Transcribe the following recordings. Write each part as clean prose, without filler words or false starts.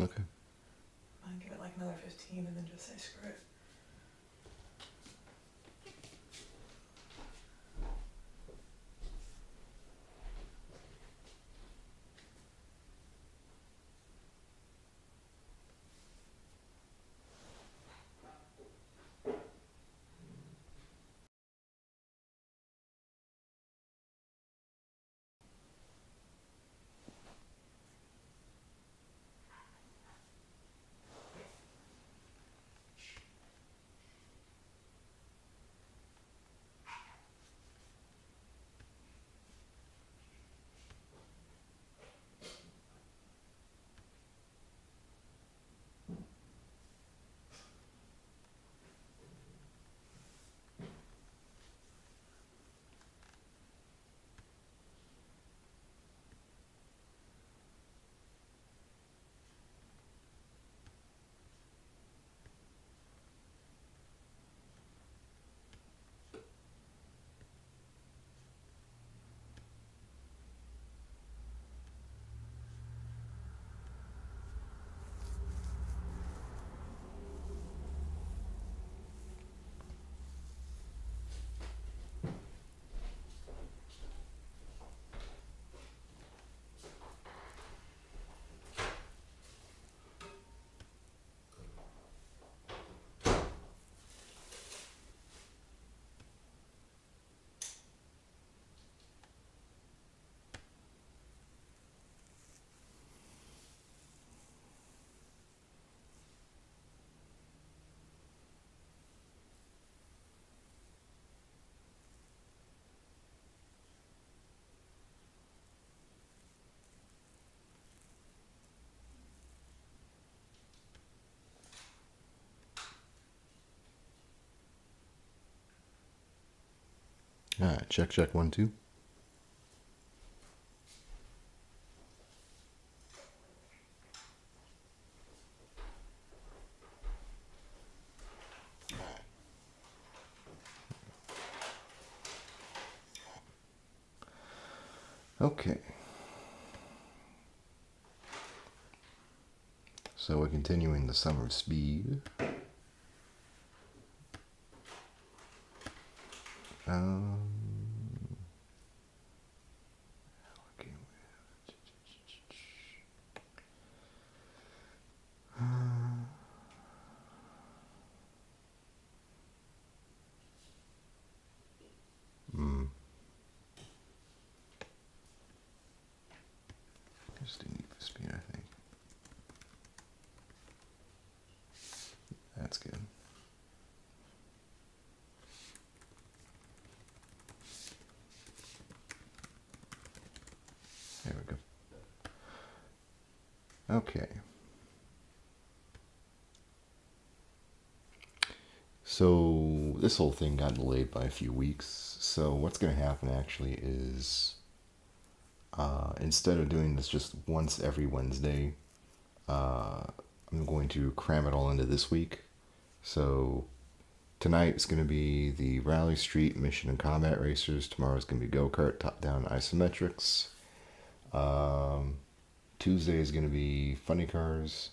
Okay. I'd give it like another 15 and then just say screw it. All right, check, check, 1, 2. Okay. So we're continuing the Summer of Speed. Um, okay. Hmm. Just do Need for Speed, I think. That's good. There we go. Okay. So this whole thing got delayed by a few weeks. So what's going to happen actually is instead of doing this just once every Wednesday, I'm going to cram it all into this week. So tonight is going to be the Rally Street Mission and Combat Racers. Tomorrow is going to be Go-Kart Top-Down Isometrics. Tuesday is going to be Funny Cars.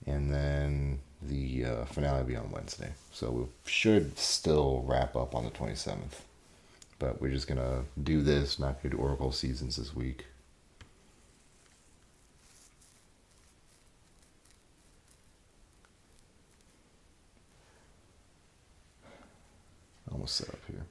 And then the finale will be on Wednesday. So we should still wrap up on the 27th. But we're just going to do this, not going to do Oracle Seasons this week. Almost set up here.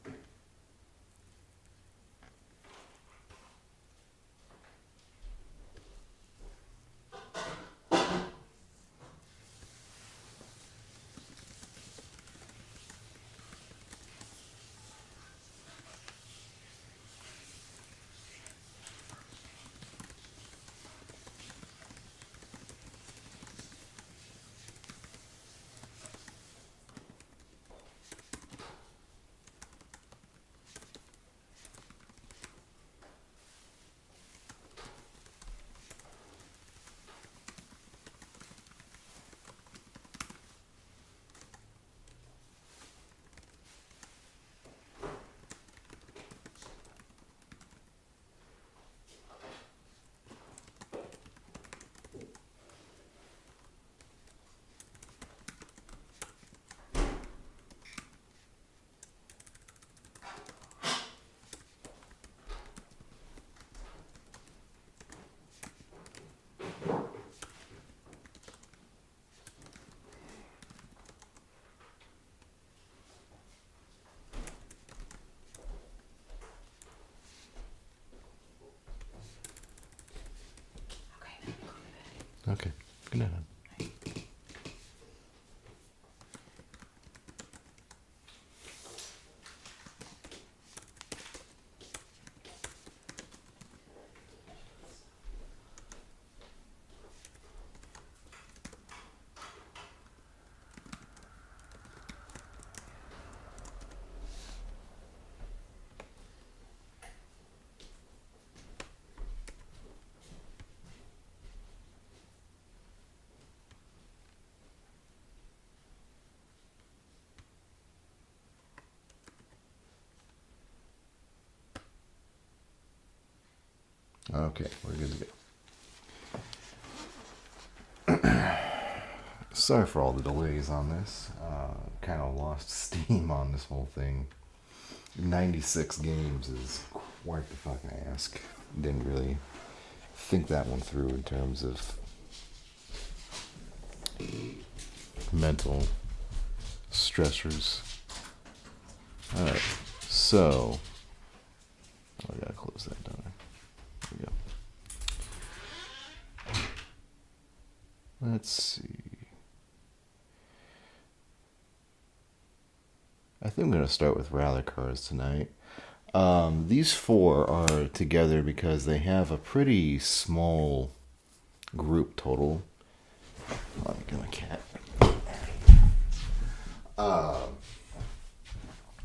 Okay. Good night. Okay, we're good to go. Sorry for all the delays on this. Kind of lost steam on this whole thing. 96 games is quite the fucking ask. Didn't really think that one through in terms of mental stressors. Alright, so. Oh, I gotta close that down. There we go. Let's see. I think I'm going to start with rally cars tonight. These four are together because they have a pretty small group total. Let me get my cat.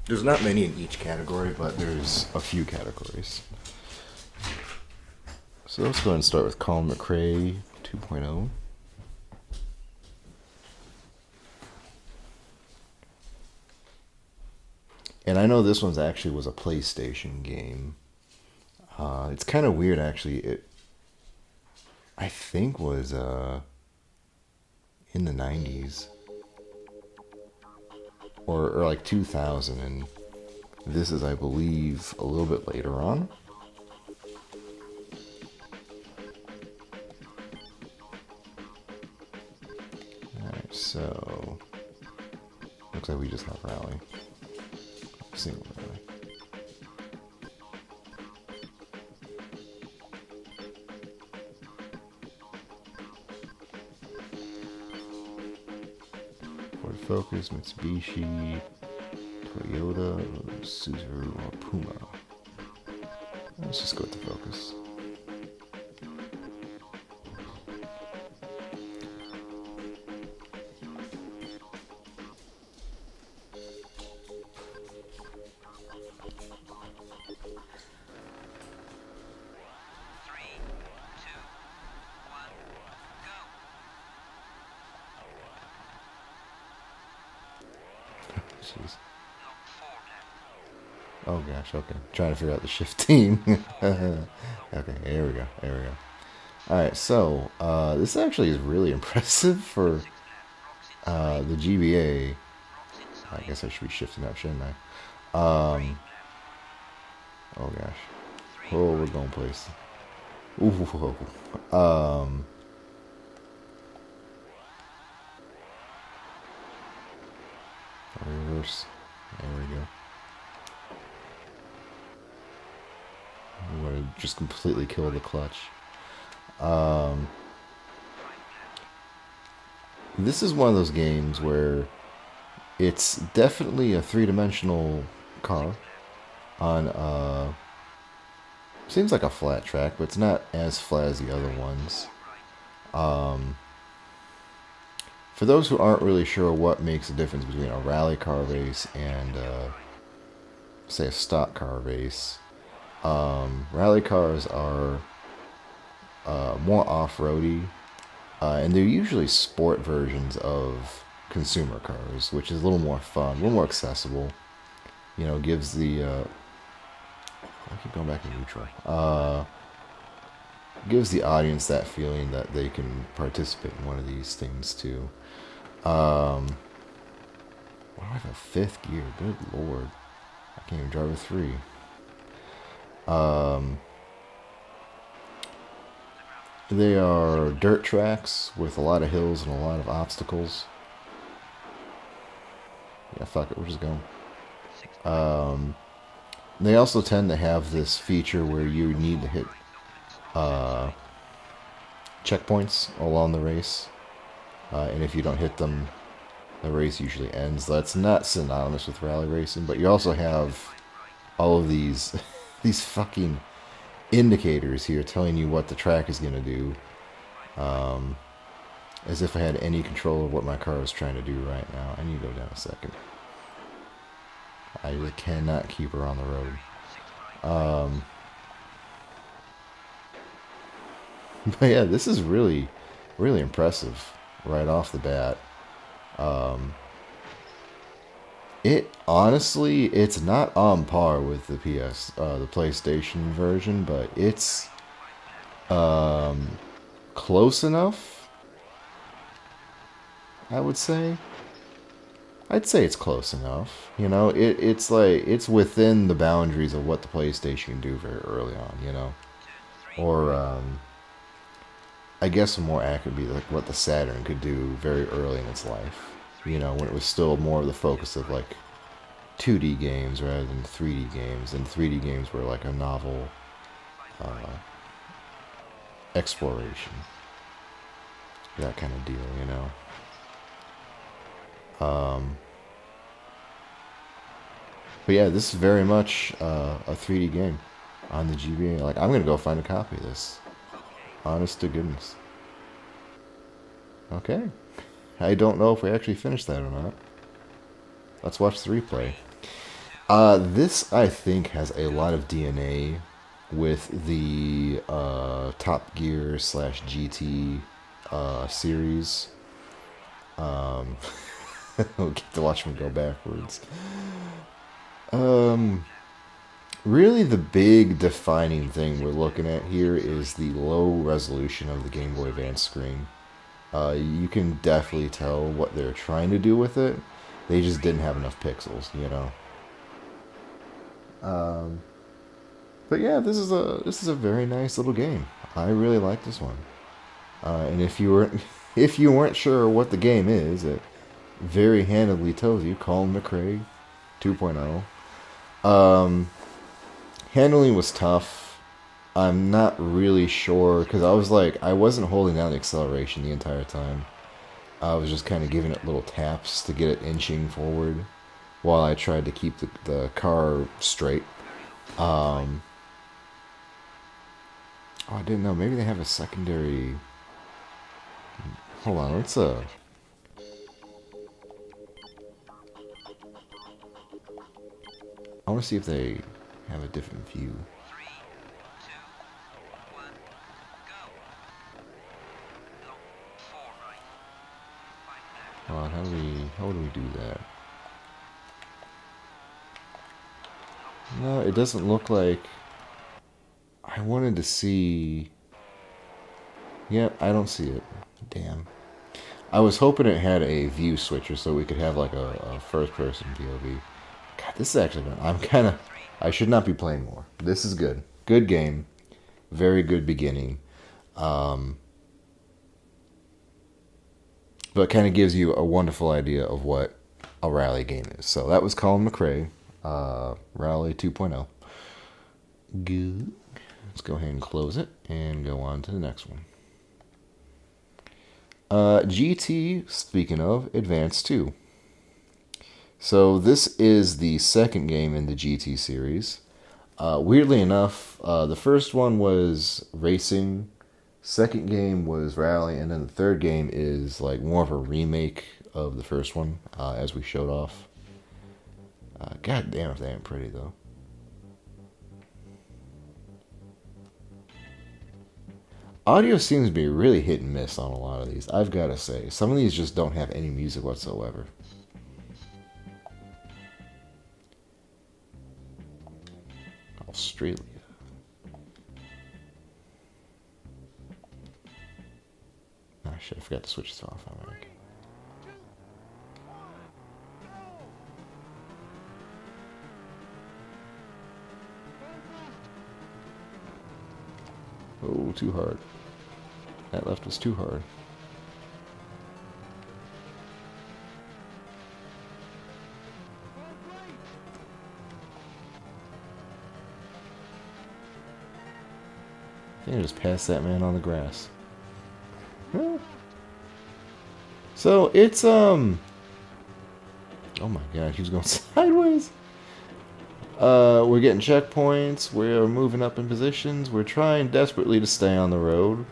There's not many in each category, but there's a few categories. So let's go ahead and start with Colin McRae 2.0. And I know this one's actually was a PlayStation game. It's kind of weird, actually. It, I think, was in the 90s or like 2000, and this is, I believe, a little bit later on. Alright, so looks like we just have rally. Single rally. Ford Focus, Mitsubishi, Toyota, Subaru, or Puma. Let's just go with the Focus. Jeez. Oh gosh, okay. Trying to figure out the shifting. Okay, here we go. There we go. Alright, so this actually is really impressive for the GBA. I guess I should be shifting up, shouldn't I? Oh gosh. Oh, we're going place. Ooh, whoa. Reverse. There we go. I'm going to just completely kill the clutch. This is one of those games where it's definitely a three-dimensional car on seems like a flat track, but it's not as flat as the other ones. For those who aren't really sure what makes the difference between a rally car race and say a stock car race, rally cars are more off-roady, and they're usually sport versions of consumer cars, which is a little more fun, a little more accessible. You know, gives the I keep going back to neutral. Gives the audience that feeling that they can participate in one of these things too. Why do I have a fifth gear? Good lord, I can't even drive a three. They are dirt tracks with a lot of hills and a lot of obstacles. Yeah, fuck it, we're just going. They also tend to have this feature where you need to hit checkpoints along the race, and if you don't hit them, the race usually ends. That's not synonymous with rally racing, but you also have all of these these fucking indicators here telling you what the track is gonna do, as if I had any control of what my car is trying to do right now. I need to go down a second. I really cannot keep her on the road. But yeah, this is really, really impressive right off the bat. It honestly, it's not on par with the the PlayStation version, but it's close enough. I would say. I'd say it's close enough. You know, it's like it's within the boundaries of what the PlayStation can do very early on. You know, or I guess more accurate would be like what the Saturn could do very early in its life. You know, when it was still more of the focus of like 2D games rather than 3D games, and 3D games were like a novel exploration, that kind of deal, you know. But yeah, this is very much a 3D game on the GBA. Like, I'm gonna go find a copy of this. Honest to goodness. Okay. I don't know if we actually finished that or not. Let's watch the replay. This, I think, has a lot of DNA with the Top Gear slash GT series. We'll get to watch me go backwards. Really the big defining thing we're looking at here is the low resolution of the Game Boy Advance screen. You can definitely tell what they're trying to do with it. They just didn't have enough pixels, you know. But yeah, this is a very nice little game. I really like this one. And if you weren't if you weren't sure what the game is, it very handedly tells you. Colin McRae 2.0. Handling was tough. I'm not really sure because I wasn't holding down the acceleration the entire time. I was just kind of giving it little taps to get it inching forward while I tried to keep the car straight. Oh, I didn't know. Maybe they have a secondary. Hold on, let's I want to see if they have a different view. Hold on, how do we do that? No, it doesn't look like. I wanted to see. Yep, I don't see it. Damn. I was hoping it had a view switcher so we could have like a first-person POV. God, this is actually good. I should not be playing more. This is good. Good game. Very good beginning. But kind of gives you a wonderful idea of what a rally game is. So that was Colin McRae, Rally 2.0. Good. Let's go ahead and close it and go on to the next one. GT, speaking of, Advance 2. So this is the second game in the GT series. Weirdly enough, the first one was racing, second game was rally, and then the third game is like more of a remake of the first one, as we showed off. God damn if they ain't pretty though. Audio seems to be really hit and miss on a lot of these, I've got to say. Some of these just don't have any music whatsoever. Australia. Oh shit, I forgot to switch this off. Alright. Oh, too hard. That left was too hard. I think I just passed that man on the grass. So it's oh my god, he was going sideways. We're getting checkpoints. We're moving up in positions. We're trying desperately to stay on the road.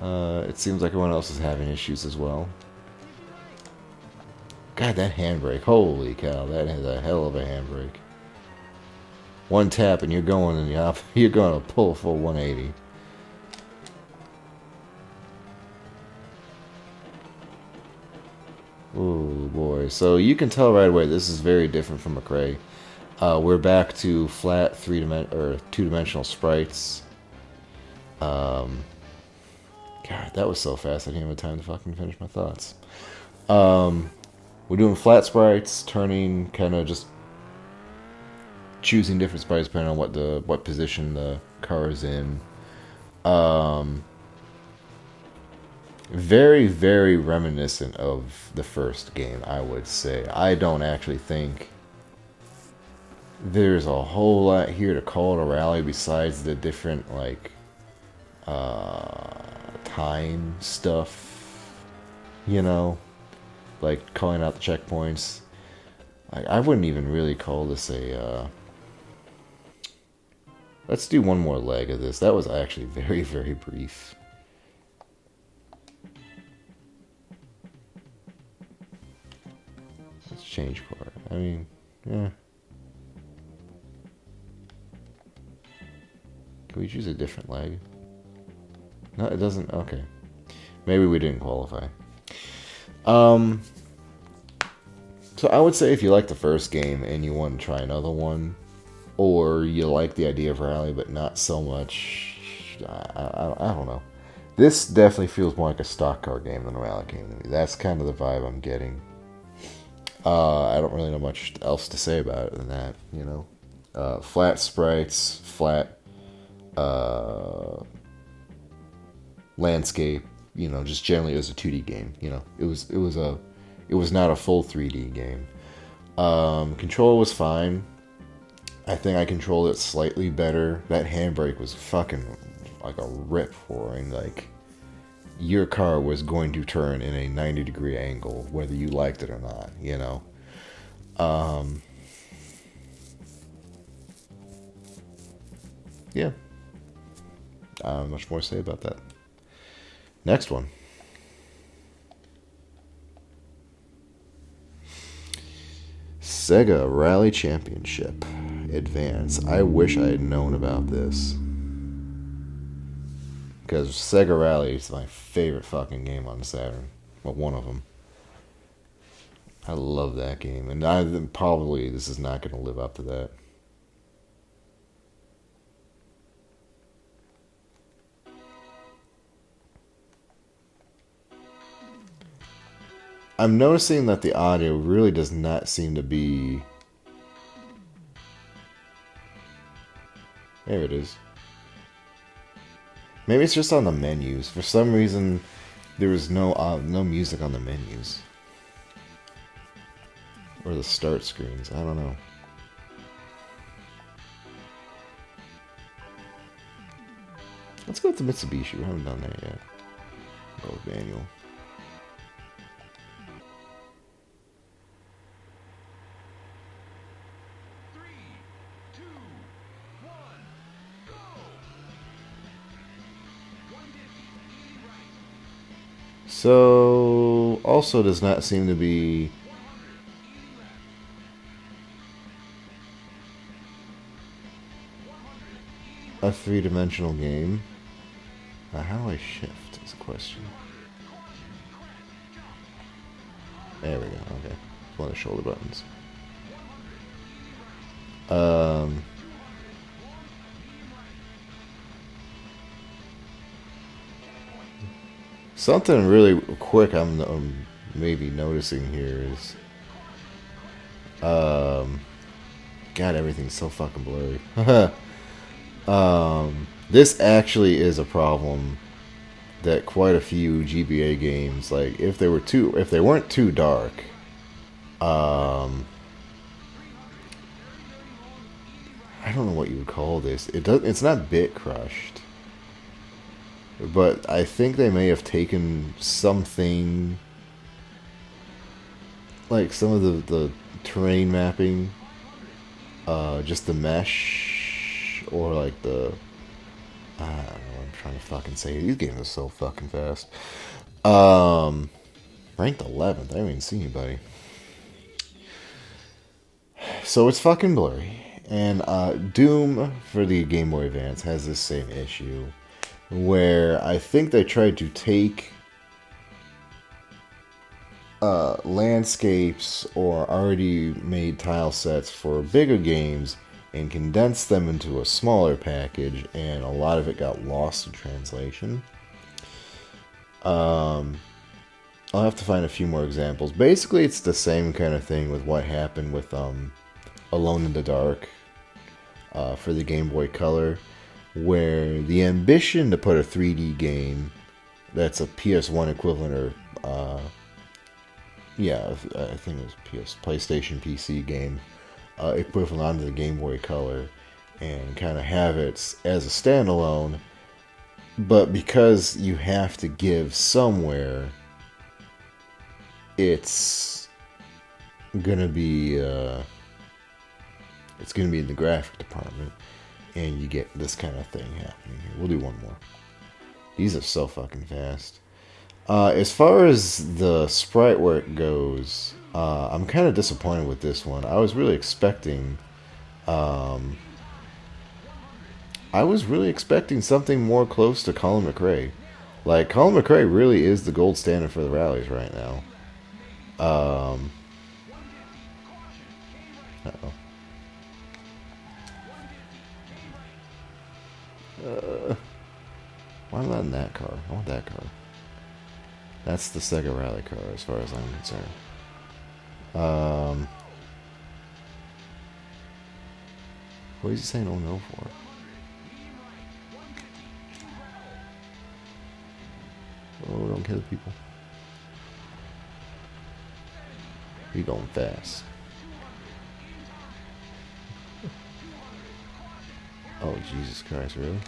It seems like everyone else is having issues as well. God, that handbrake. Holy cow, that is a hell of a handbrake. One tap and you're going in the you're going to pull a full 180. Oh boy. So you can tell right away this is very different from McRae. We're back to flat two-dimensional sprites. Um, God, that was so fast I didn't have time to fucking finish my thoughts. We're doing flat sprites, turning, kind of just choosing different sprites depending on what position the car is in. Very, very reminiscent of the first game, I would say. I don't actually think there's a whole lot here to call it a rally besides the different like time stuff, you know, like calling out the checkpoints. I wouldn't even really call this a let's do one more leg of this. That was actually very, very brief. Let's change car. I mean, yeah. Can we choose a different leg? No, it doesn't. Okay. Maybe we didn't qualify. So I would say if you like the first game and you want to try another one, or you like the idea of rally but not so much, I don't know. This definitely feels more like a stock car game than a rally game to me. That's kind of the vibe I'm getting. I don't really know much else to say about it than that, you know. Flat sprites, flat landscape, you know, just generally it was a 2D game, you know. It was not a full 3D game. Control was fine. I think I controlled it slightly better. That handbrake was fucking like a rip roaring. Like your car was going to turn in a 90-degree angle, whether you liked it or not. You know. Yeah. Much more to say about that. Next one. Sega Rally Championship Advance. I wish I had known about this. Because Sega Rally is my favorite fucking game on Saturn. Well, one of them. I love that game. And probably this is not going to live up to that. I'm noticing that the audio really does not seem to be... There it is. Maybe it's just on the menus. For some reason, there was no music on the menus. Or the start screens. I don't know. Let's go with the Mitsubishi. We haven't done that yet. Go with manual. So, also does not seem to be a three-dimensional game. How do I shift is a question. There we go, okay. One of the shoulder buttons. Something really quick I'm maybe noticing here is, God, everything's so fucking blurry. This actually is a problem that quite a few GBA games, like if they weren't too dark, I don't know what you would call this. It's not bit crushed. but I think they may have taken something like some of the terrain mapping, just the mesh, or like the I don't know. I'm trying to fucking say these games are so fucking fast. Um, Ranked 11th. I haven't even seen anybody. So it's fucking blurry. And Doom for the Game Boy Advance has this same issue, where I think they tried to take landscapes or already made tile sets for bigger games and condense them into a smaller package, and a lot of it got lost in translation. I'll have to find a few more examples. Basically, it's the same kind of thing with what happened with Alone in the Dark for the Game Boy Color, where the ambition to put a 3D game that's a PS1 equivalent, or yeah, I think it was PlayStation PC game equivalent onto the Game Boy Color, and kind of have it as a standalone. But because you have to give somewhere, it's gonna be in the graphic department, and you get this kind of thing happening here. We'll do one more. These are so fucking fast. As far as the sprite work goes, I'm kind of disappointed with this one. I was really expecting something more close to Colin McRae. Like, Colin McRae really is the gold standard for the rallies right now. Uh-oh. Why am I in that car? I want that car. That's the Sega Rally car, as far as I'm concerned. What is he saying oh no for? Oh, don't kill people. We going fast. Oh, Jesus Christ, really?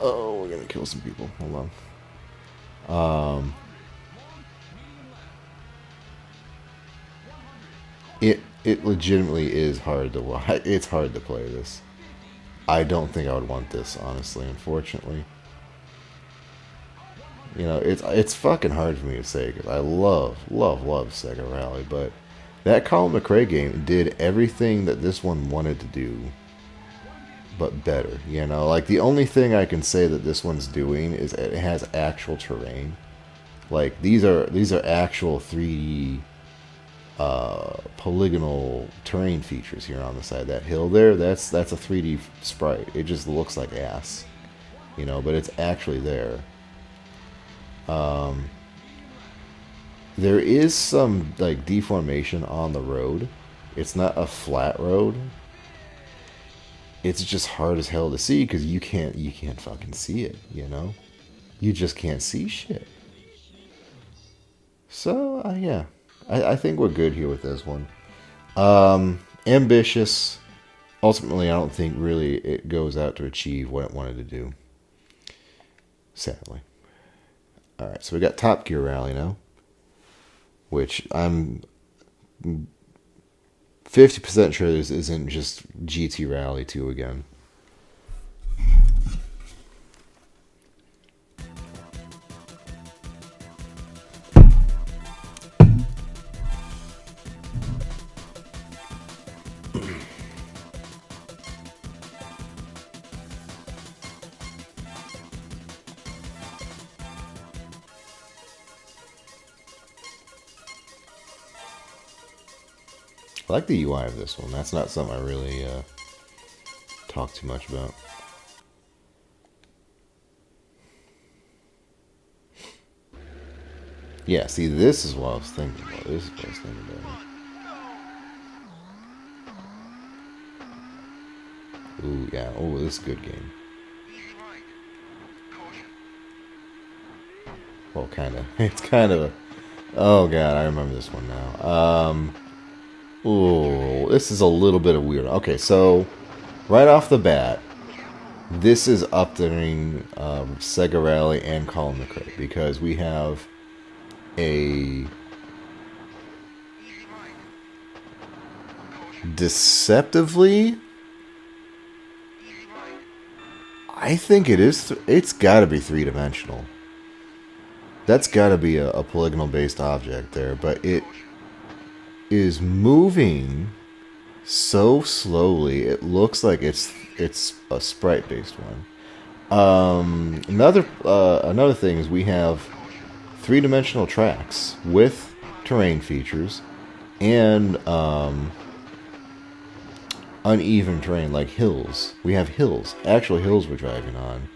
Oh, we're gonna kill some people. Hold on. It legitimately is hard to watch. It's hard to play this. I don't think I would want this, honestly, unfortunately. You know, it's fucking hard for me to say, because I love Sega Rally, but that Colin McRae game did everything that this one wanted to do, but better. You know, like, the only thing I can say that this one's doing is it has actual terrain. Like, these are actual 3D polygonal terrain features here on the side. That hill there, that's a 3D sprite. It just looks like ass, you know, but it's actually there. There is some like deformation on the road. It's not a flat road. It's just hard as hell to see because you can't fucking see it, you know? You just can't see shit. So, yeah. I think we're good here with this one. Ambitious. Ultimately, I don't think really it goes out to achieve what it wanted to do. Sadly. Alright, so we got Top Gear Rally now. Which I'm 50% sure this isn't just GT Rally 2 again. I like the UI of this one. That's not something I really talk too much about. Yeah, see, this is what I was thinking about. This is what I was thinking about. Ooh, yeah. Oh, this is a good game. Well, kind of. It's kind of a... Oh, God, I remember this one now. Ooh, this is a little bit of weird. Okay, so right off the bat, this is up during Sega Rally and Call in the Crate because we have a deceptively, I think it is. It's got to be three-dimensional. That's got to be a polygonal-based object there, but it is moving so slowly. It looks like it's a sprite-based one. Another thing is we have three-dimensional tracks with terrain features and uneven terrain like hills. We have hills, actual hills we're driving on,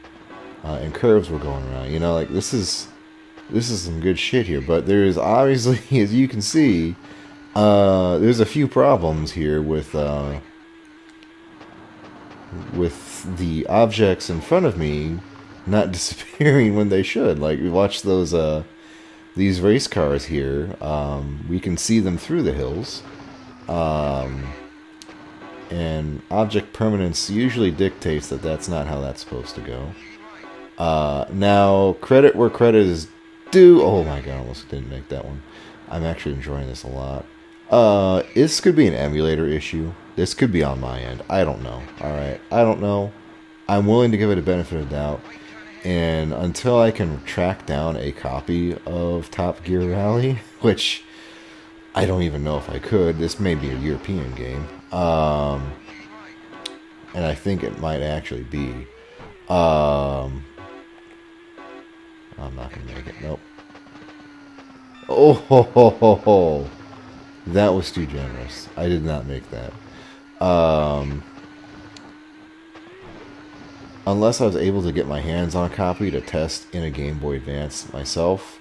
and curves we're going around. You know, like this is some good shit here. But there's obviously, as you can see, there's a few problems here with the objects in front of me not disappearing when they should. Like, we watch these race cars here. We can see them through the hills. And object permanence usually dictates that that's not how that's supposed to go. Now, credit where credit is due. Oh my god, I almost didn't make that one. I'm actually enjoying this a lot. This could be an emulator issue. This could be on my end. I don't know. Alright, I don't know. I'm willing to give it a benefit of doubt. And until I can track down a copy of Top Gear Rally, which I don't even know if I could. This may be a European game. And I think it might actually be. I'm not going to make it. Nope. Oh, ho, ho, ho, ho. That was too generous. I did not make that. Unless I was able to get my hands on a copy to test in a Game Boy Advance myself,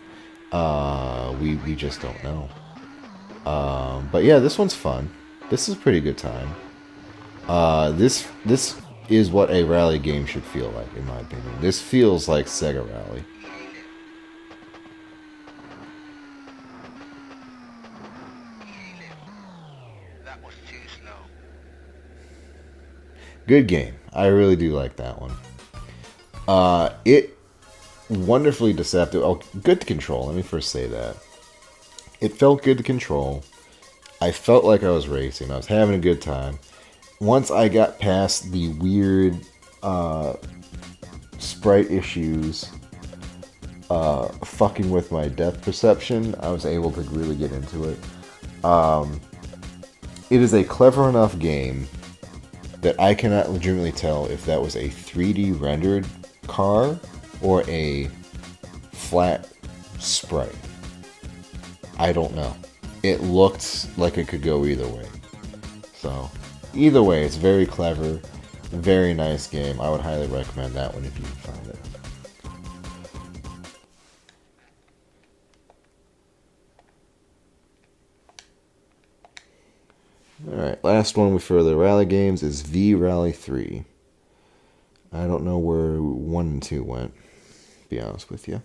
we just don't know. But yeah, this one's fun. This is a pretty good time. This is what a rally game should feel like, in my opinion. This feels like Sega Rally. Good game. I really do like that one. It wonderfully deceptive. Oh, good to control. Let me first say that. It felt good to control. I felt like I was racing. I was having a good time. Once I got past the weird sprite issues fucking with my depth perception, I was able to really get into it. It is a clever enough game that I cannot legitimately tell if that was a 3D rendered car or a flat sprite. I don't know. It looked like it could go either way. So, either way, it's very clever, very nice game. I would highly recommend that one if you can find it. Alright, last one for the rally games is V-Rally 3. I don't know where 1 and 2 went, to be honest with you.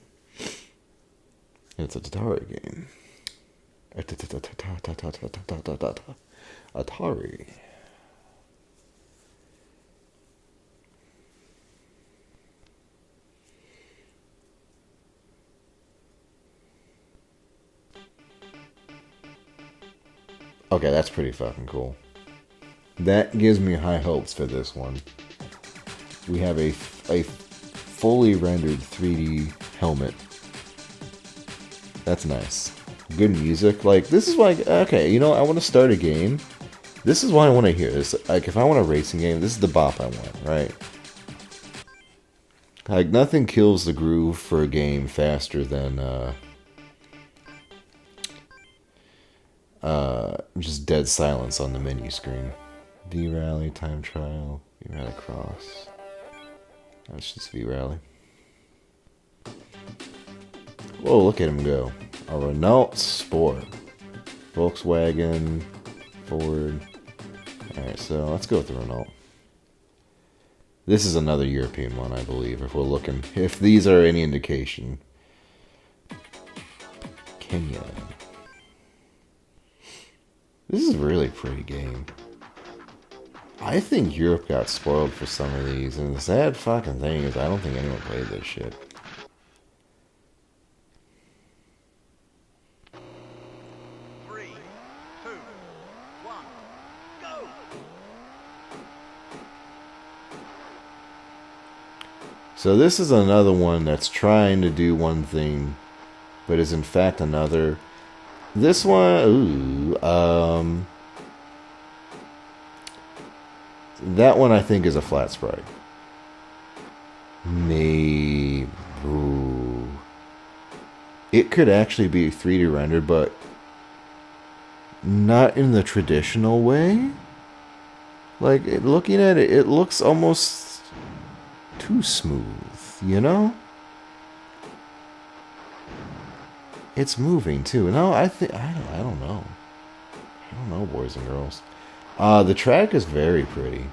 It's a Atari game. Atari. Okay, that's pretty fucking cool. That gives me high hopes for this one. We have a fully rendered 3D helmet. That's nice. Good music. Like, this is like, okay, you know, I want to start a game. This is what I want to hear. It's like, if I want a racing game, this is the bop I want, right? Like, nothing kills the groove for a game faster than just dead silence on the menu screen. V-Rally, time trial, V-Rally cross. That's just V-Rally. Whoa, look at him go. A Renault Sport. Volkswagen, Ford. Alright, so let's go with the Renault. This is another European one, I believe, if we're looking. If these are any indication. Kenya. This is a really pretty game. I think Europe got spoiled for some of these, and the sad fucking thing is I don't think anyone played this shit. Three, two, one, go! So this is another one that's trying to do one thing, but is in fact another. This one, that one I think is a flat sprite. Maybe. Ooh. It could actually be 3D rendered, but not in the traditional way. Like, looking at it, it looks almost too smooth, you know? It's moving too. No, I don't know. I don't know, boys and girls. The track is very pretty.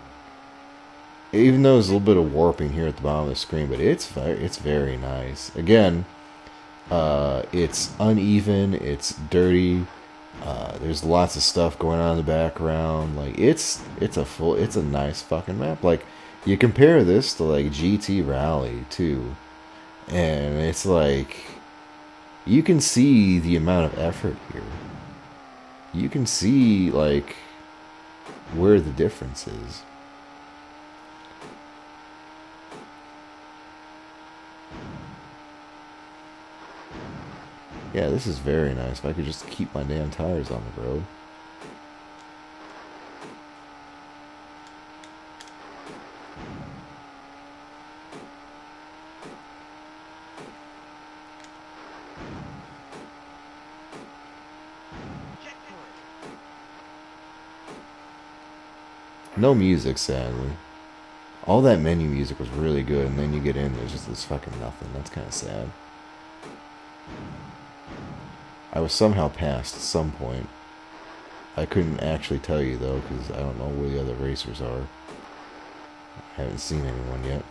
Even though there's a little bit of warping here at the bottom of the screen, but it's very nice. Again, it's uneven, it's dirty. There's lots of stuff going on in the background. Like it's a nice fucking map. Like you compare this to like GT Rally too, and it's like you can see the amount of effort here. You can see like where the difference is. Yeah, this is very nice. If I could just keep my damn tires on the road. No music, sadly. All that menu music was really good, and then you get in, there's just this fucking nothing. That's kind of sad. I was somehow past at some point. I couldn't actually tell you, though, because I don't know where the other racers are. I haven't seen anyone yet.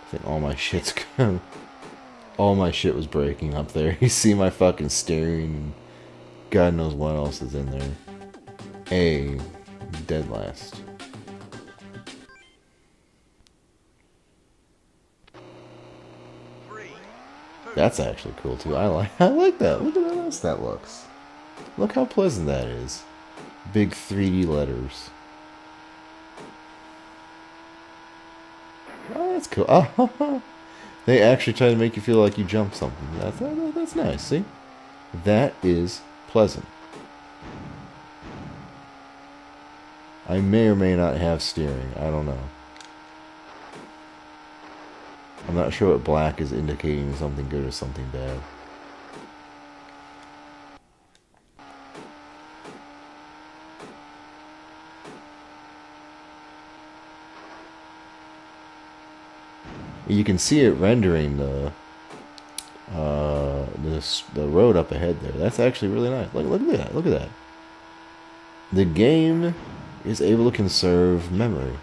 I think all my shit's all my shit was breaking up there. You see my fucking steering, and God knows what else is in there. Dead last. That's actually cool too. I like that. Look at how nice that looks. Look how pleasant that is. Big 3D letters. Oh, that's cool. Oh, they actually try to make you feel like you jumped something. That's nice. See, that is pleasant. I may or may not have steering. I don't know. I'm not sure what black is indicating something good or something bad. You can see it rendering the road up ahead there. That's actually really nice. Look at that. Look at that. The game is able to conserve memory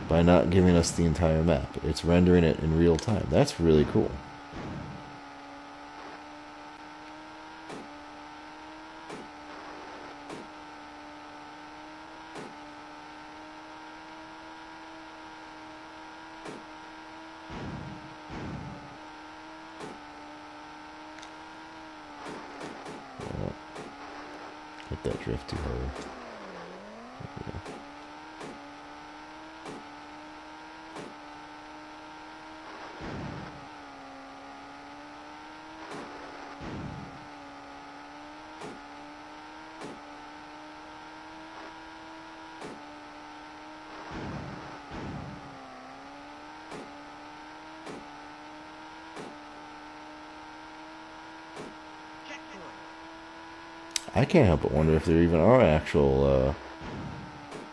by not giving us the entire map. It's rendering it in real time. That's really cool. Hit that drift too hard. I can't help but wonder if there even are actual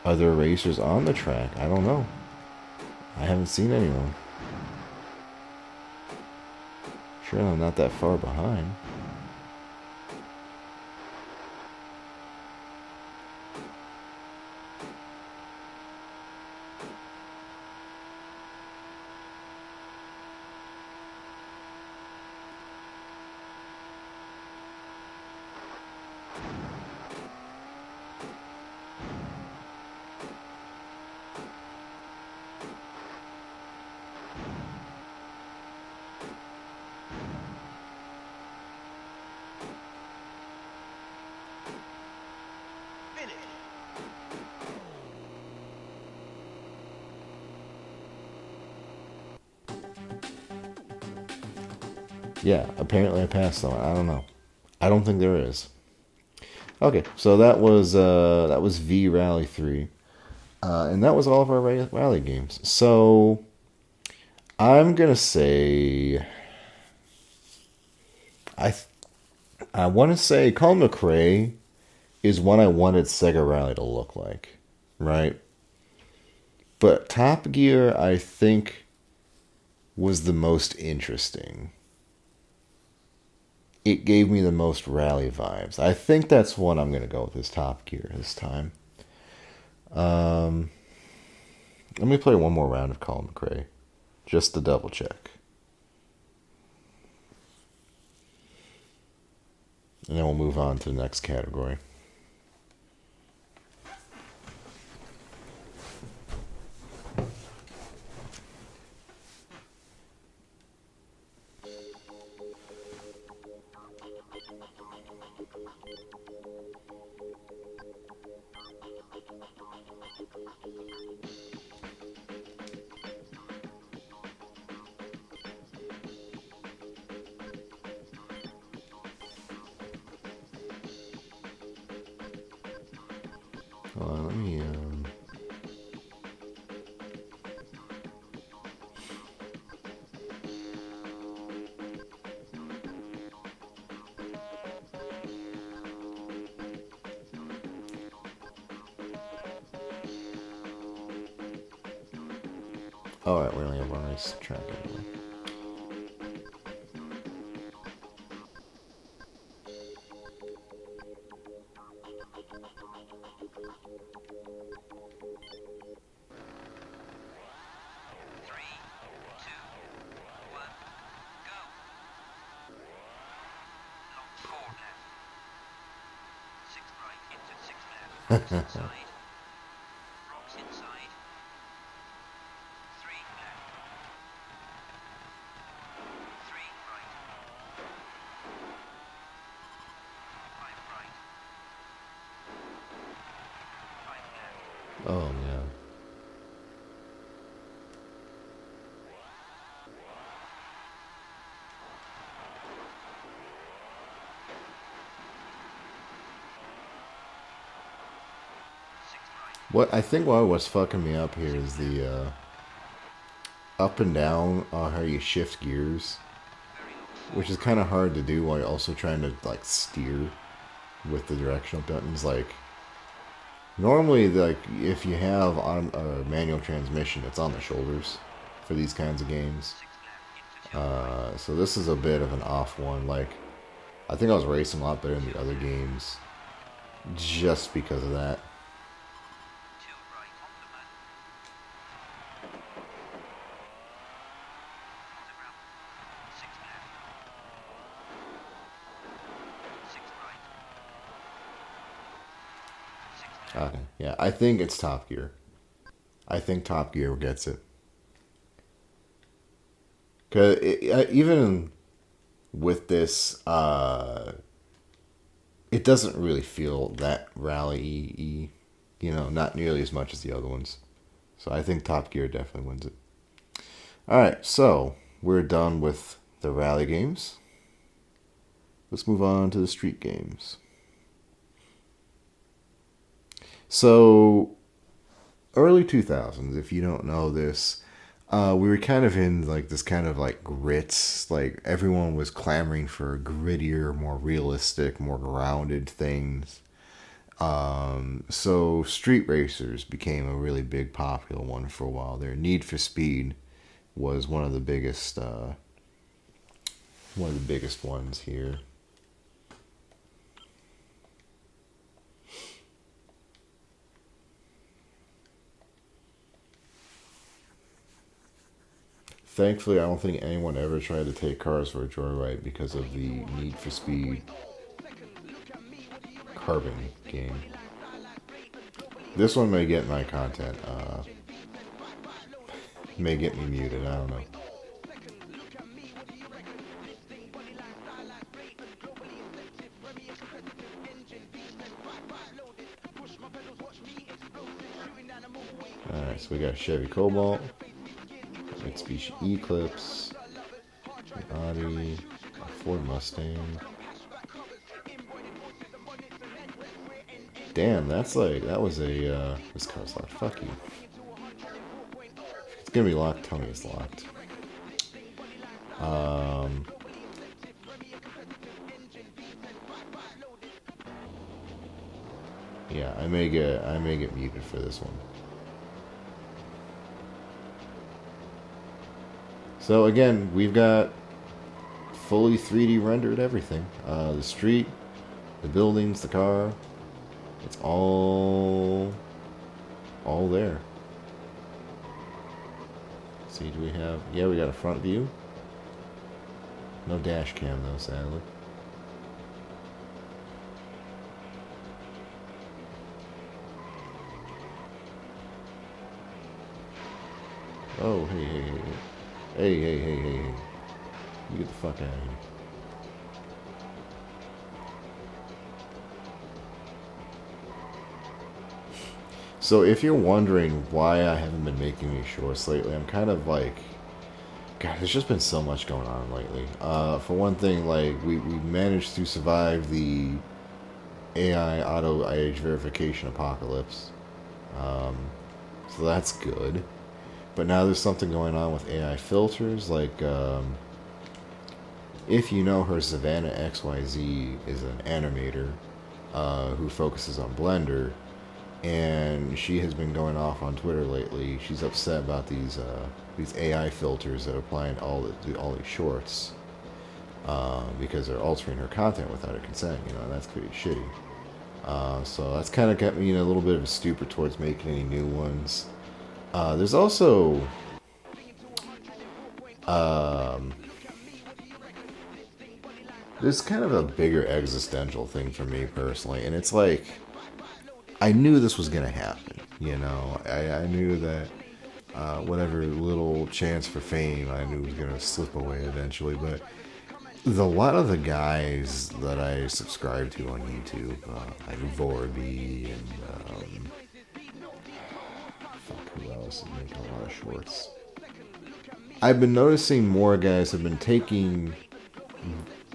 Are there racers on the track? I don't know. I haven't seen anyone. Sure, I'm not that far behind. Finish. Yeah, apparently I passed someone. I don't know. I don't think there is. Okay, so that was V Rally 3. And that was all of our rally games. So I'm gonna say I I want to say Colin McRae is one I wanted Sega Rally to look like, right? But Top Gear I think was the most interesting. It gave me the most rally vibes. I think that's one I'm gonna go with is Top Gear this time. Um, Let me play one more round of Colin McRae, just to double check. And then we'll move on to the next category. Let me. All right, we only have one race track anyway. Three, two, one, go. Long four now. Six right into six left. Rocks inside. Rocks inside. Three left. Three right. Five right. Five left. Oh yeah. Six right. What I think what's fucking me up here is the up and down how you shift gears, Very long which is four kind right. of hard to do while you're also trying to like steer with the directional buttons. Like normally, like if you have on a manual transmission, it's on the shoulders for these kinds of games. Six left into two right. So this is a bit of an off one. Like I think I was racing a lot better in the other games just because of that. Two right complement. On the ramp. Six left. Six right. Six left. Okay, yeah, I think it's Top Gear. I think Top Gear gets it. Cause even with this, it doesn't really feel that rally-y, not nearly as much as the other ones. So I think Top Gear definitely wins it. All right, so we're done with the rally games. Let's move on to the street games. So early 2000s, if you don't know this, we were kind of in like this kind of like grits. Like everyone was clamoring for grittier, more realistic, more grounded things. So street racers became a really big popular one for a while there. Need for Speed was one of the biggest ones here. Thankfully, I don't think anyone ever tried to take cars for a joyride because of the Need for Speed Carbon game. This one may get my content, may get me muted, I don't know. Alright, so we got Chevy Cobalt, Mitsubishi Eclipse, Audi, a Ford Mustang. Damn, that's like, that was a, this car's locked, fuck you. It's gonna be locked, tell me it's locked. Yeah, I may get muted for this one. So again, we've got fully 3D rendered everything. The street, the buildings, the car, it's all there. Let's see, do we have, yeah, we got a front view. No dash cam though, sadly. Oh, hey, hey, hey. Hey, hey, hey, hey, hey. You get the fuck out of here. So if you're wondering why I haven't been making these shorts lately, I'm kind of like, God, there's just been so much going on lately. For one thing, like, we managed to survive the AI auto age verification apocalypse. So that's good. But now there's something going on with AI filters, like, if you know her, Savannah XYZ is an animator who focuses on Blender, and she has been going off on Twitter lately. She's upset about these AI filters that are applying all these shorts because they're altering her content without her consent. You know, and that's pretty shitty. So that's kind of got me in a little bit of a stupor towards making any new ones. There's also there's kind of a bigger existential thing for me personally, and it's like, I knew this was gonna happen. You know, I knew that whatever little chance for fame I knew was gonna slip away eventually. But a lot of the guys that I subscribe to on YouTube, like Vorby and fuck, who else is making a lot of shorts? I've been noticing more guys have been taking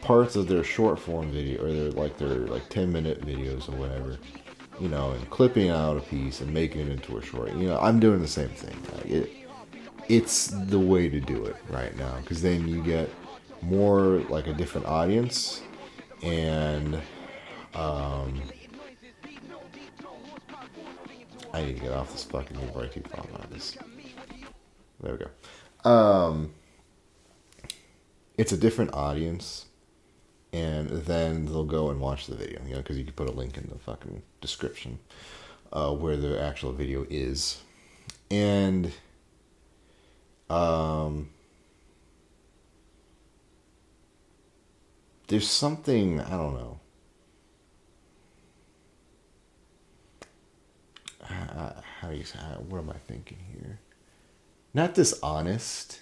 parts of their short form video, or their 10-minute videos or whatever, you know, and clipping out a piece and making it into a short. You know, I'm doing the same thing. It's the way to do it right now, because then you get more like a different audience, and I need to get off this fucking new breaking phone on this. There we go. It's a different audience, and then they'll go and watch the video, you know, because you can put a link in the fucking description where the actual video is. And there's something, I don't know. What am I thinking here? Not dishonest,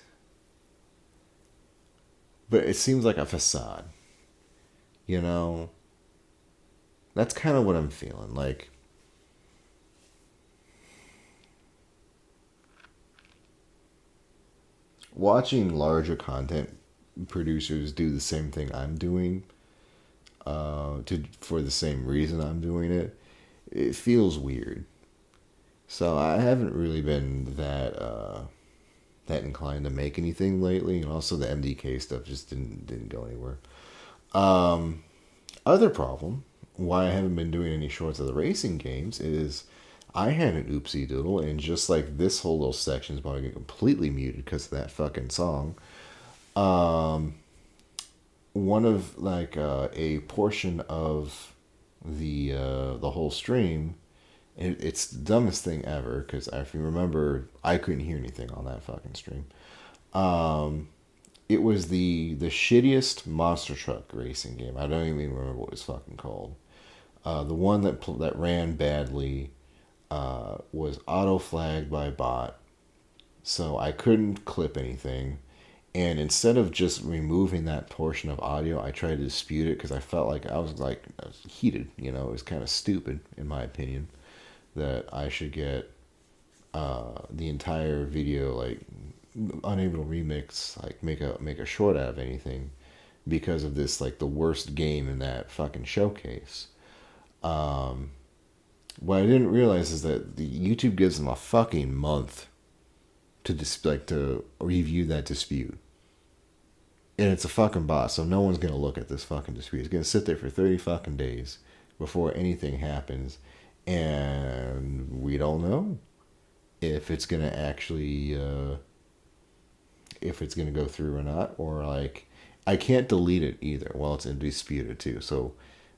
but it seems like a facade. You know? That's kind of what I'm feeling. Like, watching larger content producers do the same thing I'm doing, for the same reason I'm doing it, it feels weird. So I haven't really been that inclined to make anything lately, and also the MDK stuff just didn't go anywhere. Other problem why I haven't been doing any shorts of the racing games is I had an oopsie doodle, and just like this whole little section is about to get completely muted because of that fucking song. Um, one of like a portion of the whole stream, it's the dumbest thing ever because if you remember, I couldn't hear anything on that fucking stream. Um, it was the shittiest monster truck racing game. I don't even remember what it was fucking called. The one that ran badly was auto flagged by bot, so I couldn't clip anything. And instead of just removing that portion of audio, I tried to dispute it because I felt like I was heated. You know, it was kind of stupid in my opinion that I should get the entire video like unable to remix, like make a short out of anything because of this like the worst game in that fucking showcase. Um, what I didn't realize is that the YouTube gives them a fucking month to to review that dispute. And it's a fucking bot, so no one's gonna look at this fucking dispute. It's gonna sit there for 30 fucking days before anything happens, and we don't know if it's gonna actually if it's gonna go through or not, or like I can't delete it either while it's in disputed too. So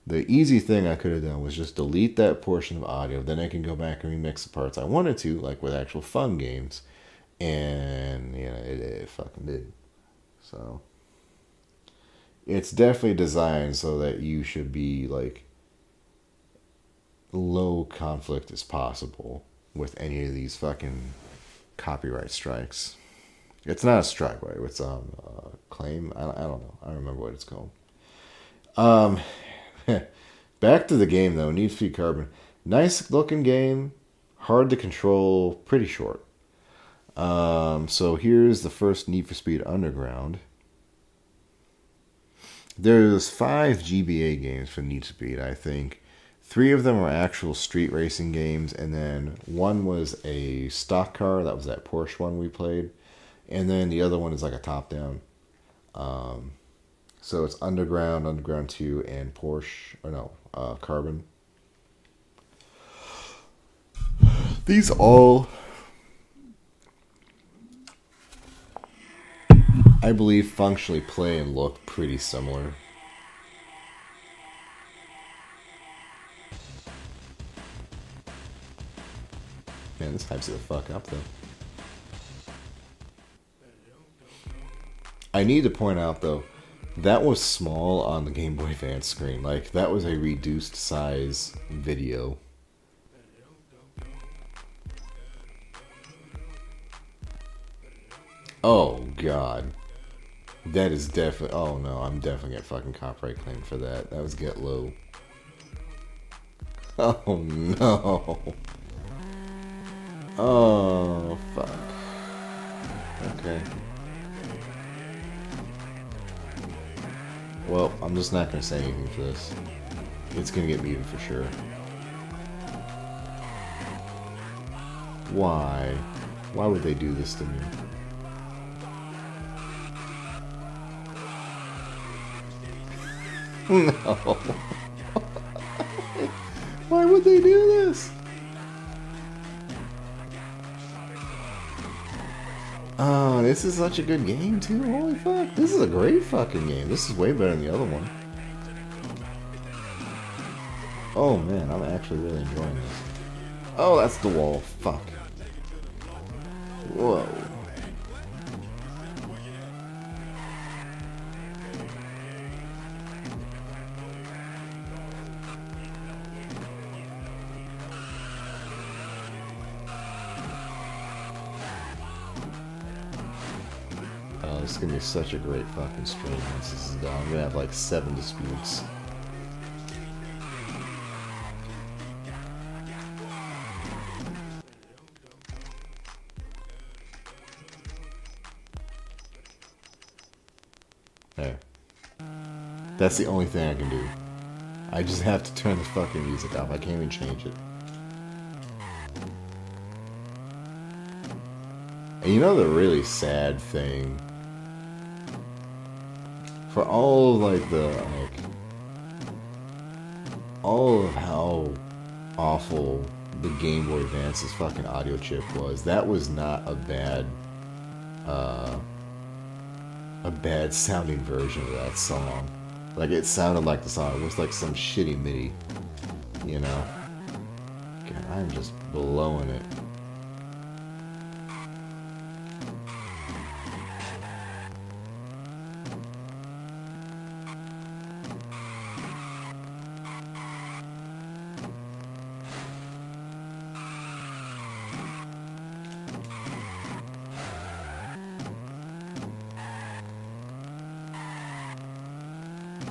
the easy thing I could have done was just delete that portion of audio. Then I can go back and remix the parts I wanted to, like with actual fun games, and you know it fucking did. So it's definitely designed so that you should be like low conflict as possible with any of these fucking copyright strikes. It's not a strike, right? It's claim. I don't know. I don't remember what it's called. Um, back to the game though. Need for Speed Carbon, nice looking game, hard to control, pretty short. So here's the first Need for Speed Underground. There's 5 GBA games for Need for Speed, I think. 3 of them are actual street racing games, and then one was a stock car. That was that Porsche one we played. And then the other one is like a top-down. So it's Underground, Underground 2, and Porsche, or no, Carbon. These all, I believe, functionally play and look pretty similar. Man, this hypes it the fuck up, though. I need to point out, though, that was small on the Game Boy Advance screen. Like, that was a reduced size video. Oh, God. That is definitely... Oh, no, I'm definitely getting fucking copyright claim for that. That was Get Low. Oh, no. Oh, fuck. Okay. Well, I'm just not going to say anything for this. It's going to get muted for sure. Why? Why would they do this to me? No. Why would they do this? Oh, this is such a good game, too. Holy fuck. This is a great fucking game. This is way better than the other one. Oh, man. I'm actually really enjoying this. Oh, that's the wall. Fuck. Whoa. This is gonna be such a great fucking stream once this is done. I'm gonna have like 7 disputes. There. That's the only thing I can do. I just have to turn the fucking music off. I can't even change it. And you know the really sad thing? For all of like the all of how awful the Game Boy Advance's fucking audio chip was. That was not uh, a bad sounding version of that song. Like, it sounded like the song. It was like some shitty MIDI, you know? God, I'm just blowing it.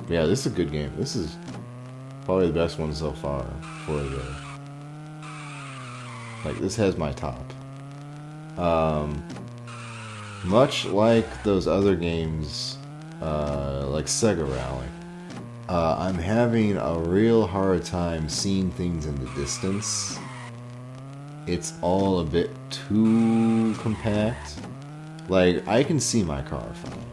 Yeah, this is a good game. This is probably the best one so far for the... Like, this has my top. Much like those other games, like Sega Rally, I'm having a real hard time seeing things in the distance. It's all a bit too compact. Like, I can see my car fine,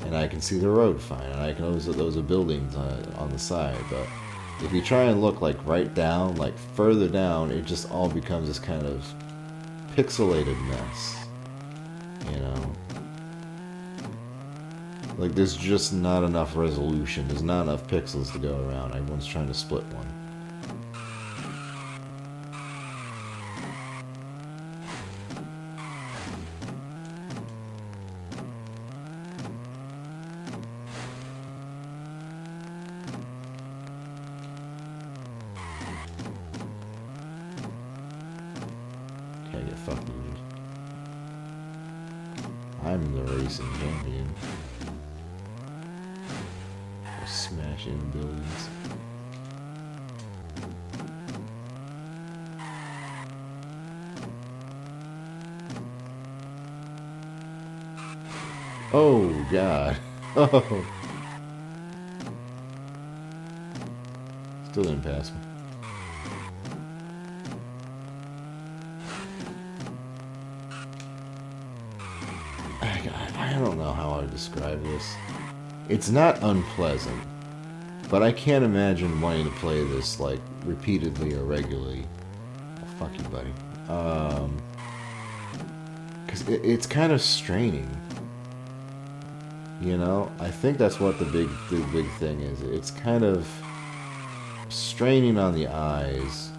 and I can see the road fine, and I can notice that those are buildings on the side, but if you try and look, like, right down, like, further down, it just all becomes this kind of pixelated mess, you know? Like, there's just not enough resolution, there's not enough pixels to go around, everyone's trying to split one. Okay, get fucked, dude. I'm the racing champion. I'll smash in buildings. Oh, God. Oh. Still didn't pass me. I don't know how I would describe this. It's not unpleasant, but I can't imagine wanting to play this, like, repeatedly or regularly. Oh, fuck you, buddy. Because it's kind of straining. You know? I think that's what the big thing is. It's kind of straining on the eyes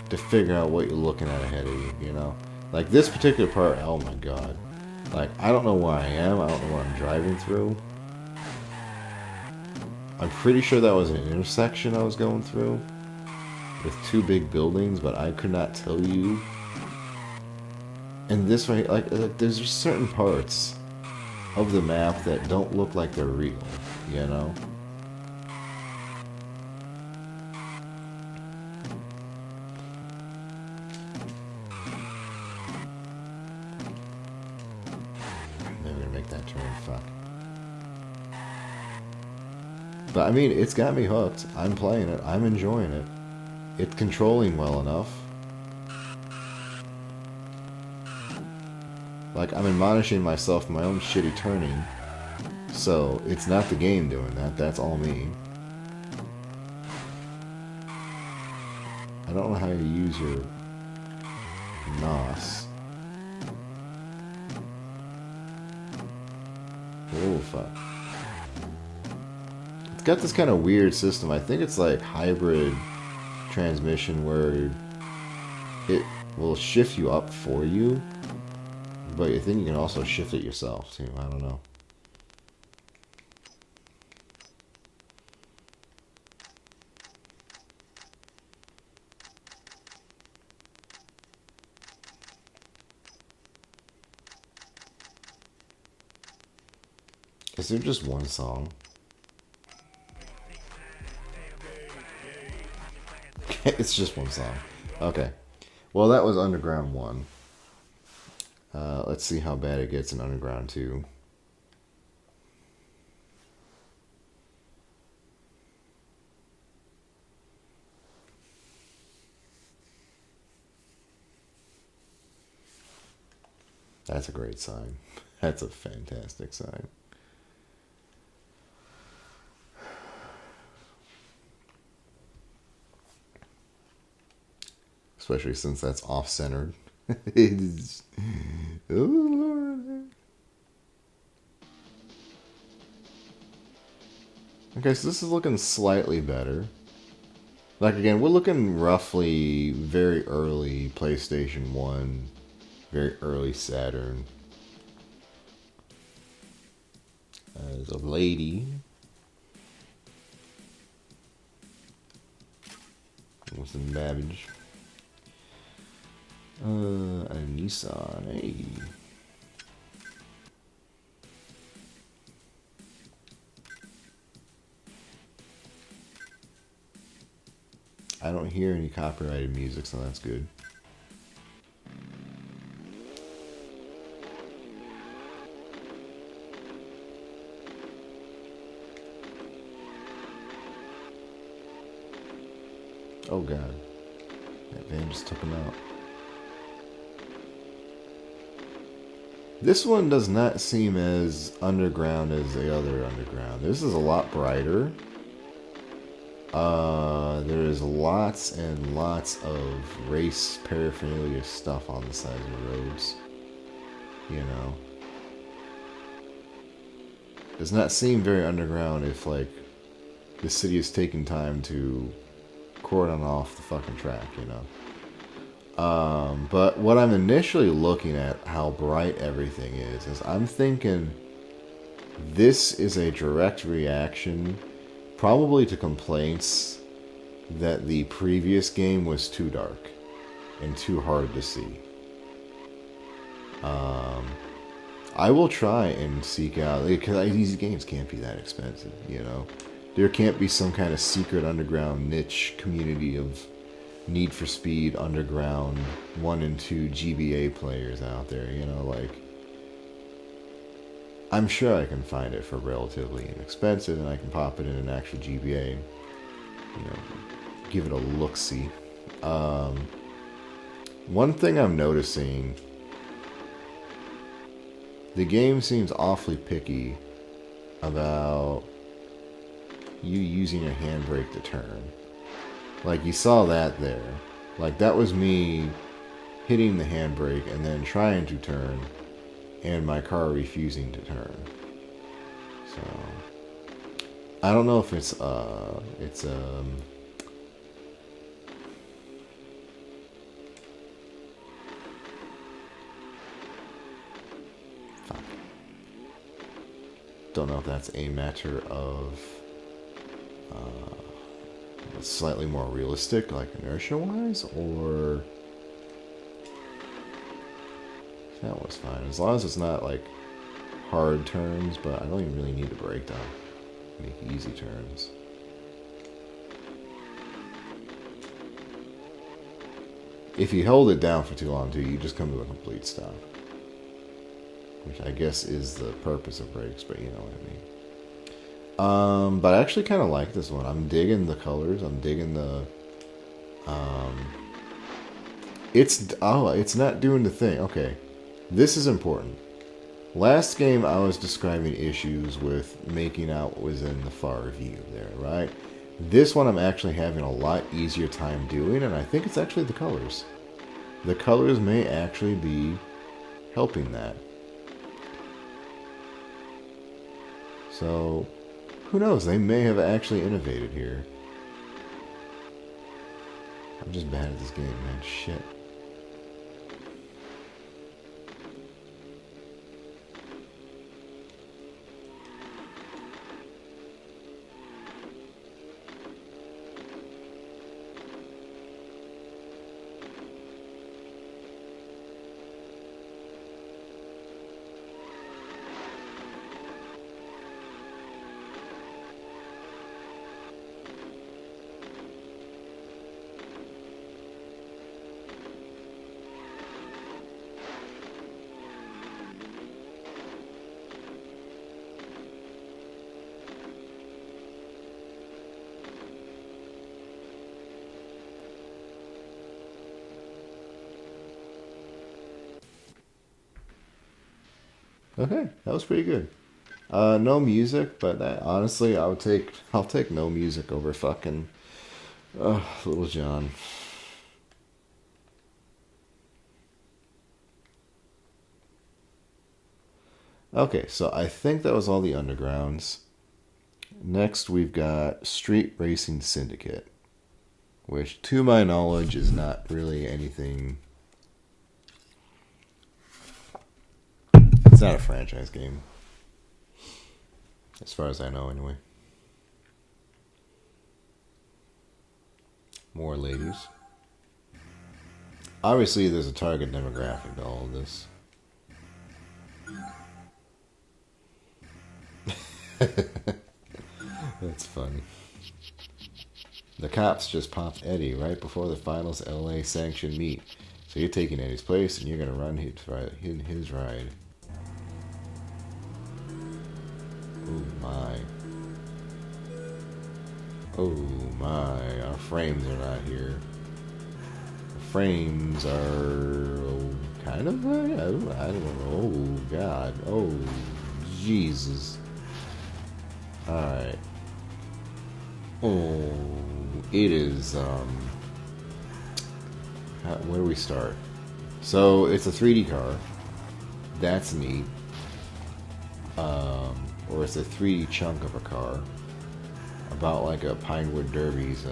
to figure out what you're looking at ahead of you, you know? Like, this particular part, oh my god. Like, I don't know where I am, I don't know what I'm driving through. I'm pretty sure that was an intersection I was going through with two big buildings, but I could not tell you. And this way, like there's just certain parts of the map that don't look like they're real, you know? Maybe I'm gonna make that turn, fuck. But I mean, it's got me hooked. I'm playing it. I'm enjoying it. It's controlling well enough. Like, I'm admonishing myself for my own shitty turning. So, it's not the game doing that. That's all me. I don't know how you use your NOS. Oh, fuck. It's got this kind of weird system. I think it's like hybrid transmission where it will shift you up for you, but I think you can also shift it yourself too. I don't know. Is there just one song? It's just one song. Okay. Well, that was Underground 1. Let's see how bad it gets in Underground 2. That's a great sign. That's a fantastic sign. especially since that's off-centered. It's, oh Lord. Okay, so this is looking slightly better. Like again, we're looking roughly very early PlayStation 1, very early Saturn. There's a lady with some babbage. A Nissan, hey. I don't hear any copyrighted music, so that's good. Oh god. That van just took him out. This one does not seem as underground as the other underground. This is a lot brighter. There is lots and lots of race paraphernalia stuff on the sides of the roads. You know. Does not seem very underground if, like, the city is taking time to cordon off the fucking track, you know. But what I'm initially looking at, how bright everything is I'm thinking this is a direct reaction, probably to complaints that the previous game was too dark and too hard to see. I will try and seek out, because these games can't be that expensive, you know. There can't be some kind of secret underground niche community of Need for Speed underground 1 and 2 GBA players out there, you know, like, I'm sure I can find it for relatively inexpensive, and I can pop it in an actual GBA, you know, give it a look-see. One thing I'm noticing, the game seems awfully picky about you using your handbrake to turn. Like, you saw that there. Like, that was me hitting the handbrake and then trying to turn, and my car refusing to turn. So, I don't know if it's fuck. Don't know if that's a matter of slightly more realistic, like inertia-wise, or that was fine. As long as it's not like hard turns, but I don't even really need the brake down. Make easy turns. If you hold it down for too long, too, you just come to a complete stop. Which I guess is the purpose of brakes, but you know what I mean. But I actually kind of like this one. I'm digging the colors. I'm digging the... it's not doing the thing. Okay. This is important. Last game I was describing issues with making out what was in the far view there, right? This one I'm actually having a lot easier time doing, and I think it's actually the colors. The colors may actually be helping that. So, who knows? They may have actually innovated here. I'm just bad at this game, man. Shit. Okay, that was pretty good. No music, but honestly, I'll take no music over fucking Little John. Okay, so I think that was all the undergrounds. Next, we've got Street Racing Syndicate, which, to my knowledge, is not really anything. It's not a franchise game, as far as I know, anyway. More ladies. Obviously, there's a target demographic to all of this. That's funny. The cops just popped Eddie right before the finals LA sanctioned meet. So you're taking Eddie's place and you're going to run his ride. Oh my. Oh my. Our frames are not here. The frames are kind of right. I don't know. Oh God. Oh Jesus. Alright. Oh, it is, where do we start? So, it's a 3D car. That's neat. Or it's a 3D chunk of a car. About like a Pinewood Derby's,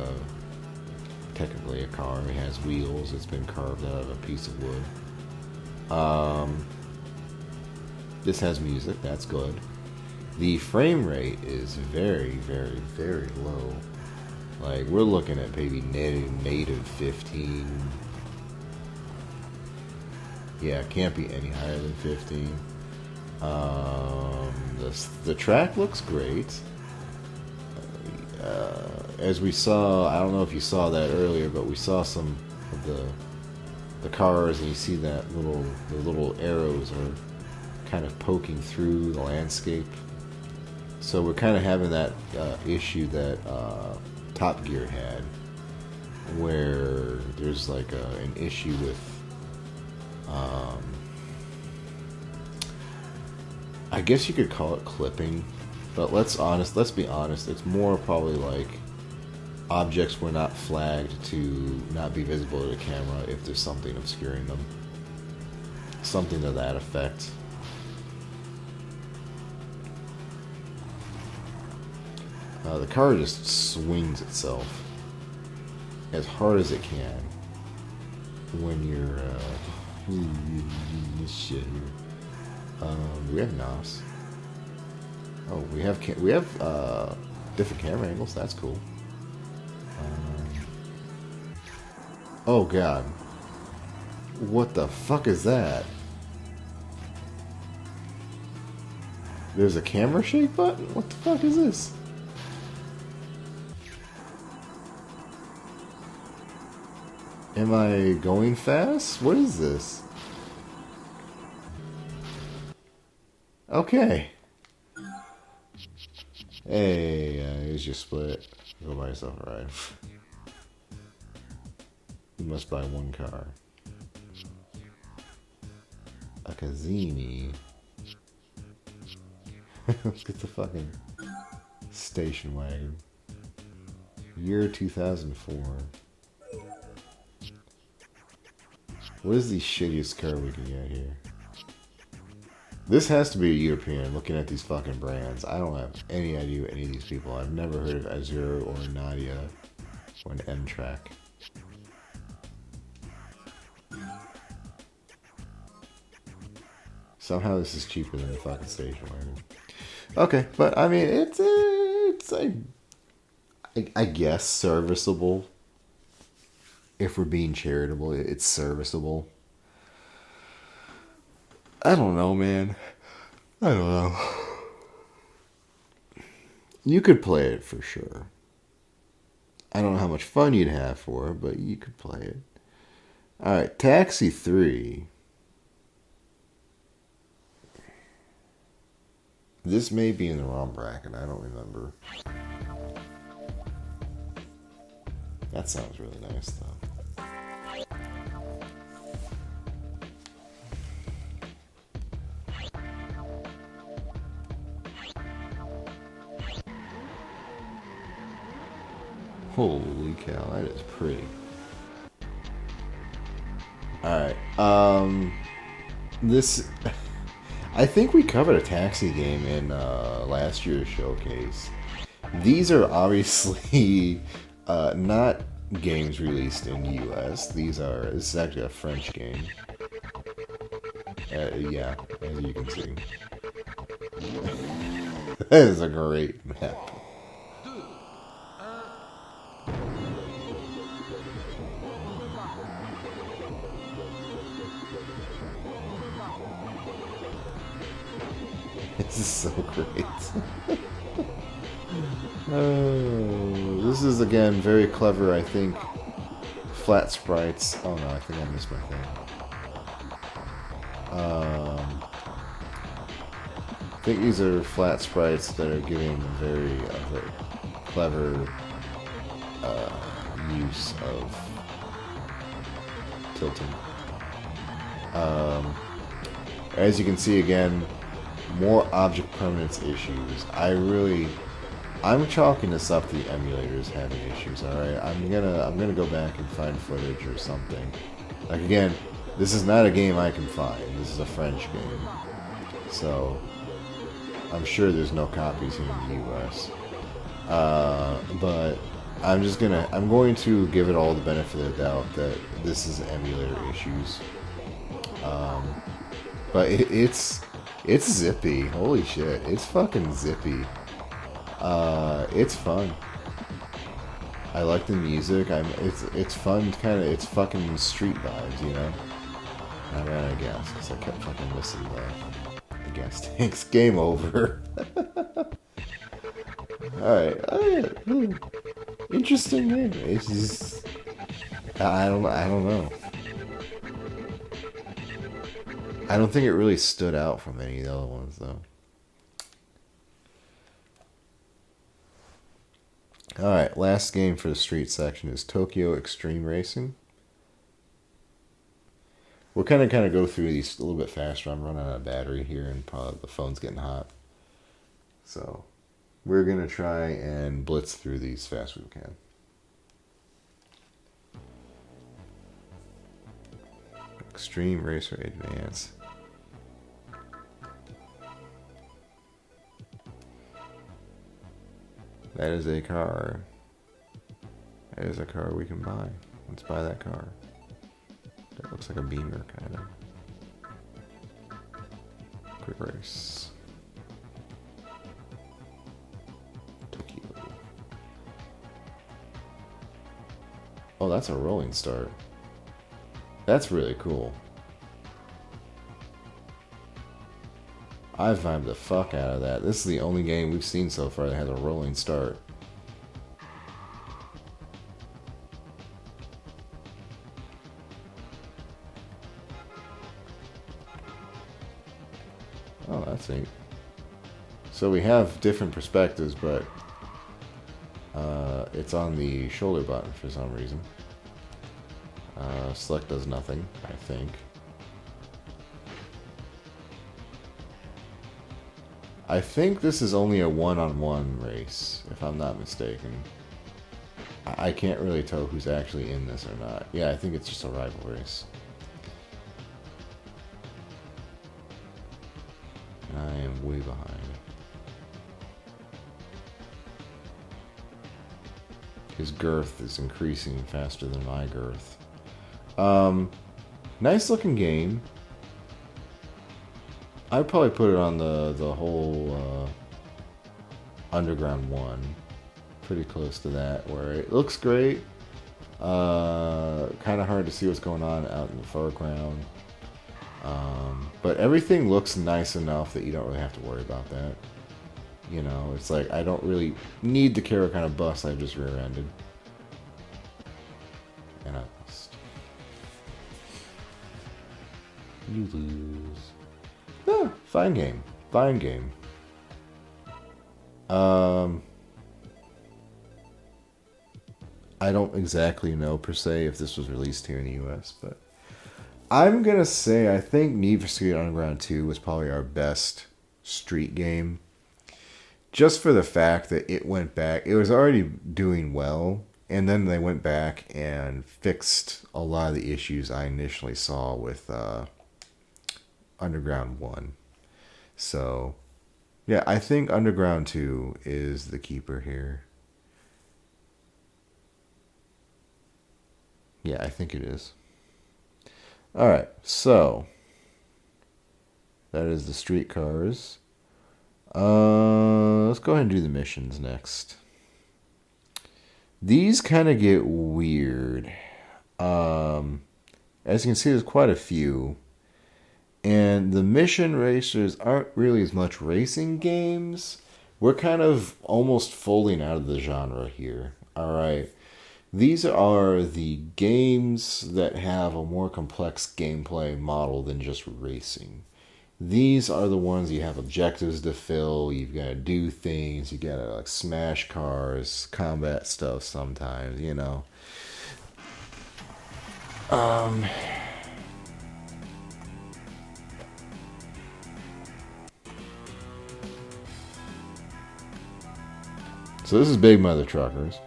technically a car. It has wheels. It's been carved out of a piece of wood. This has music. That's good. The frame rate is very, very, very low. Like, we're looking at maybe native 15. Yeah, it can't be any higher than 15. The track looks great. As we saw, I don't know if you saw that earlier, but we saw some of the cars, and you see that the little arrows are kind of poking through the landscape. So we're kind of having that issue that Top Gear had, where there's like an issue with, I guess you could call it clipping, but let's be honest, it's more probably like objects were not flagged to not be visible to the camera if there's something obscuring them. Something to that effect. The car just swings itself as hard as it can when you're shit here. Do we have NOS? Oh, we have different camera angles. That's cool. Oh God, what the fuck is that? There's a camera shake button? What the fuck is this? Am I going fast? What is this? Okay. Hey, here's your split. Go buy yourself a ride. You must buy one car. A Kazini. Let's get the fucking station wagon. Year 2004. What is the shittiest car we can get here? This has to be a European, looking at these fucking brands. I don't have any idea who any of these people. I've never heard of Azure or Nadia or an M-Track. Somehow this is cheaper than the fucking station wagon. Okay, but I mean, it's I guess serviceable. If we're being charitable, it's serviceable. I don't know, man. I don't know. You could play it for sure. I don't know how much fun you'd have for it, but you could play it. Alright, Taxi 3. This may be in the wrong bracket, I don't remember. That sounds really nice, though. Holy cow, that is pretty. Alright, this... I think we covered a taxi game in last year's showcase. These are obviously not games released in US. This is actually a French game. Yeah, as you can see. That is a great map. This is so great. Oh, this is again very clever, I think. Flat sprites. Oh no, I think I missed my thing. I think these are flat sprites that are giving very clever use of tilting. As you can see again, more object permanence issues. I'm chalking this up to the emulators having issues. All right, I'm gonna go back and find footage or something. Like again, this is not a game I can find. This is a French game, so I'm sure there's no copies here in the U.S. But I'm going to give it all the benefit of the doubt that this is emulator issues. But it's zippy. Holy shit, it's fucking zippy. It's fun. I like the music. It's fun. It's fucking street vibes, you know. I ran out of gas because I kept fucking missing the gas tanks. Game over. All right. Interesting game. It's just I don't know. I don't think it really stood out from any of the other ones though. Alright, last game for the street section is Tokyo Extreme Racing. We'll kind of go through these a little bit faster. I'm running out of battery here and probably the phone's getting hot. So we're going to try and blitz through these fast as we can. Extreme Racer Advance. That is a car. That is a car we can buy. Let's buy that car. That looks like a Beamer, kind of. Quick race. Tokyo. Oh, that's a rolling start. That's really cool. I vibed the fuck out of that. This is the only game we've seen so far that has a rolling start. Oh, that's neat. So we have different perspectives, but it's on the shoulder button for some reason. Select does nothing, I think. I think this is only a one-on-one race, if I'm not mistaken. I can't really tell who's actually in this or not. Yeah, I think it's just a rival race. And I am way behind. His girth is increasing faster than my girth. Nice looking game. I'd probably put it on the whole Underground 1. Pretty close to that, where it looks great. Kind of hard to see what's going on out in the foreground. But everything looks nice enough that you don't really have to worry about that. You know, it's like I don't really need to care what kind of bus I've just rear-ended. And I lost. You lose. Ah, fine game. Fine game. I don't exactly know per se if this was released here in the US, but I'm gonna say I think Need for Speed Underground 2 was probably our best street game. Just for the fact that it went back, it was already doing well, and then they went back and fixed a lot of the issues I initially saw with Underground 1. So, yeah, I think Underground 2 is the keeper here. Yeah, I think it is. Alright, so that is the streetcars. Let's go ahead and do the missions next. These kind of get weird. As you can see, there's quite a few. And the mission racers aren't really as much racing games. We're kind of almost folding out of the genre here. Alright. These are the games that have a more complex gameplay model than just racing. These are the ones you have objectives to fill, you've got to do things, you got to like smash cars, combat stuff sometimes, you know. So this is Big Mother Truckers.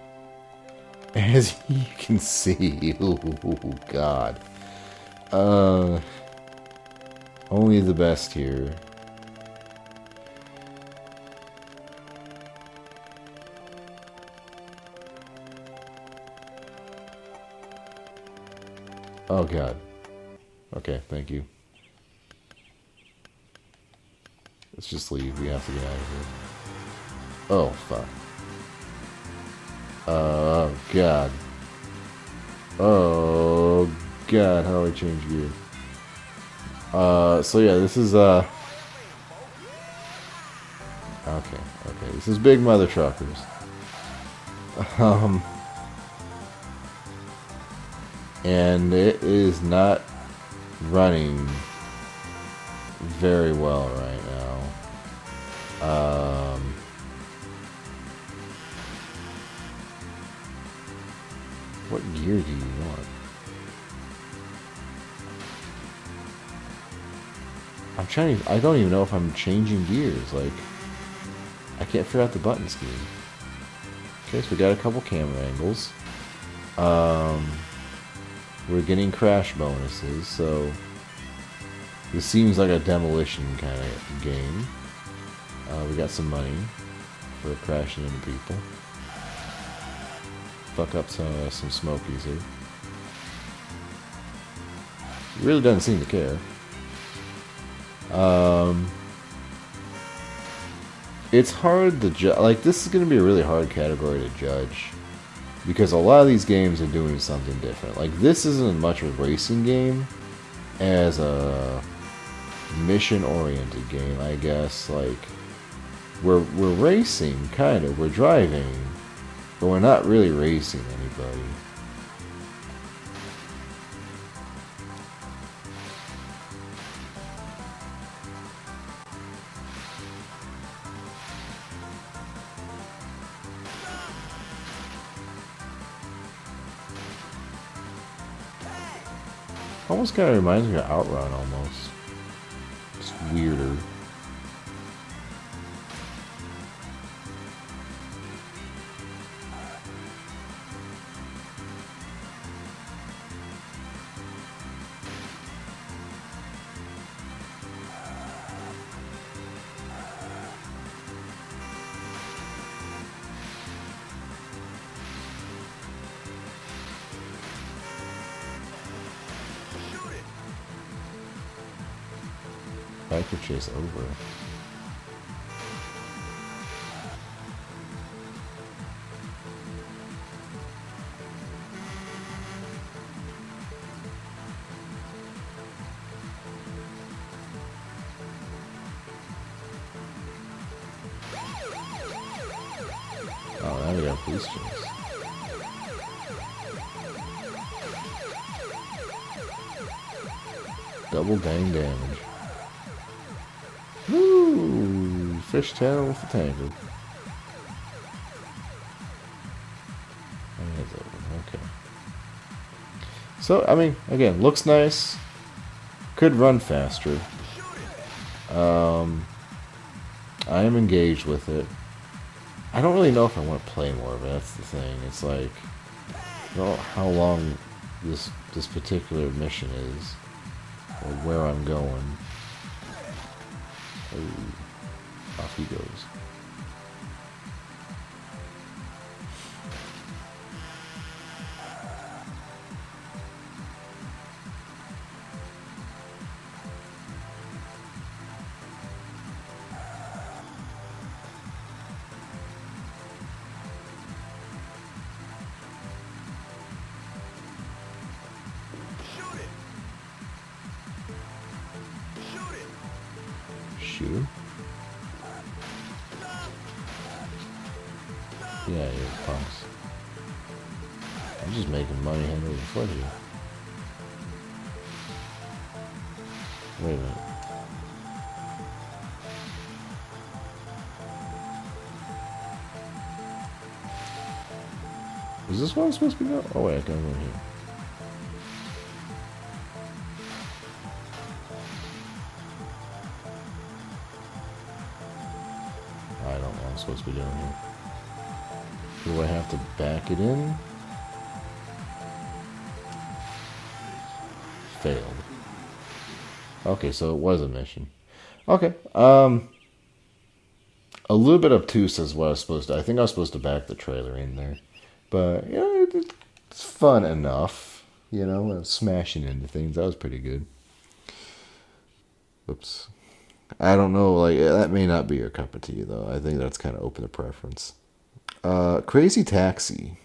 As you can see, oh god. Only the best here. Oh god. Okay, thank you. Let's just leave. We have to get out of here. Oh, fuck. Oh god. Oh god, how do I change gear? So yeah, this is okay, this is Big Mother Truckers. And it is not running very well right now. What gear do you want? I'm trying to, I don't even know if I'm changing gears, like, I can't figure out the button scheme. Okay, so we got a couple camera angles. We're getting crash bonuses, so this seems like a demolition kind of game. We got some money for crashing into people. Fuck up some smokies here. He really doesn't seem to care. It's hard to judge. Like, this is going to be a really hard category to judge, because a lot of these games are doing something different. Like, this isn't as much a racing game as a mission-oriented game, I guess. Like, we're racing, kind of. We're driving, but we're not really racing anybody. Almost kind of reminds me of Outrun, almost. Just weirder. Biker chase over. Oh, now we got a police chase. Double dang damage. Woo! Fishtail with the tanker. And that's over. Okay. So, I mean, again, looks nice. Could run faster. I am engaged with it. I don't really know if I want to play more of it. That's the thing. It's like, I don't know how long this particular mission is, or where I'm going. Oh, off he goes. Shoot him? Yeah, you punks. I'm just making money hand over foot here. Wait a minute. Is this what I'm supposed to be doing? Oh wait, I gotta go here. I don't know what I'm supposed to be doing here. Do I have to back it in? Failed. Okay, so it was a mission. Okay. A little bit obtuse is what I was supposed to. I think I was supposed to back the trailer in there, but you know, it's fun enough. You know, smashing into things. That was pretty good. Oops. I don't know. Like that may not be your cup of tea, though. I think that's kind of open to preference. Crazy Taxi.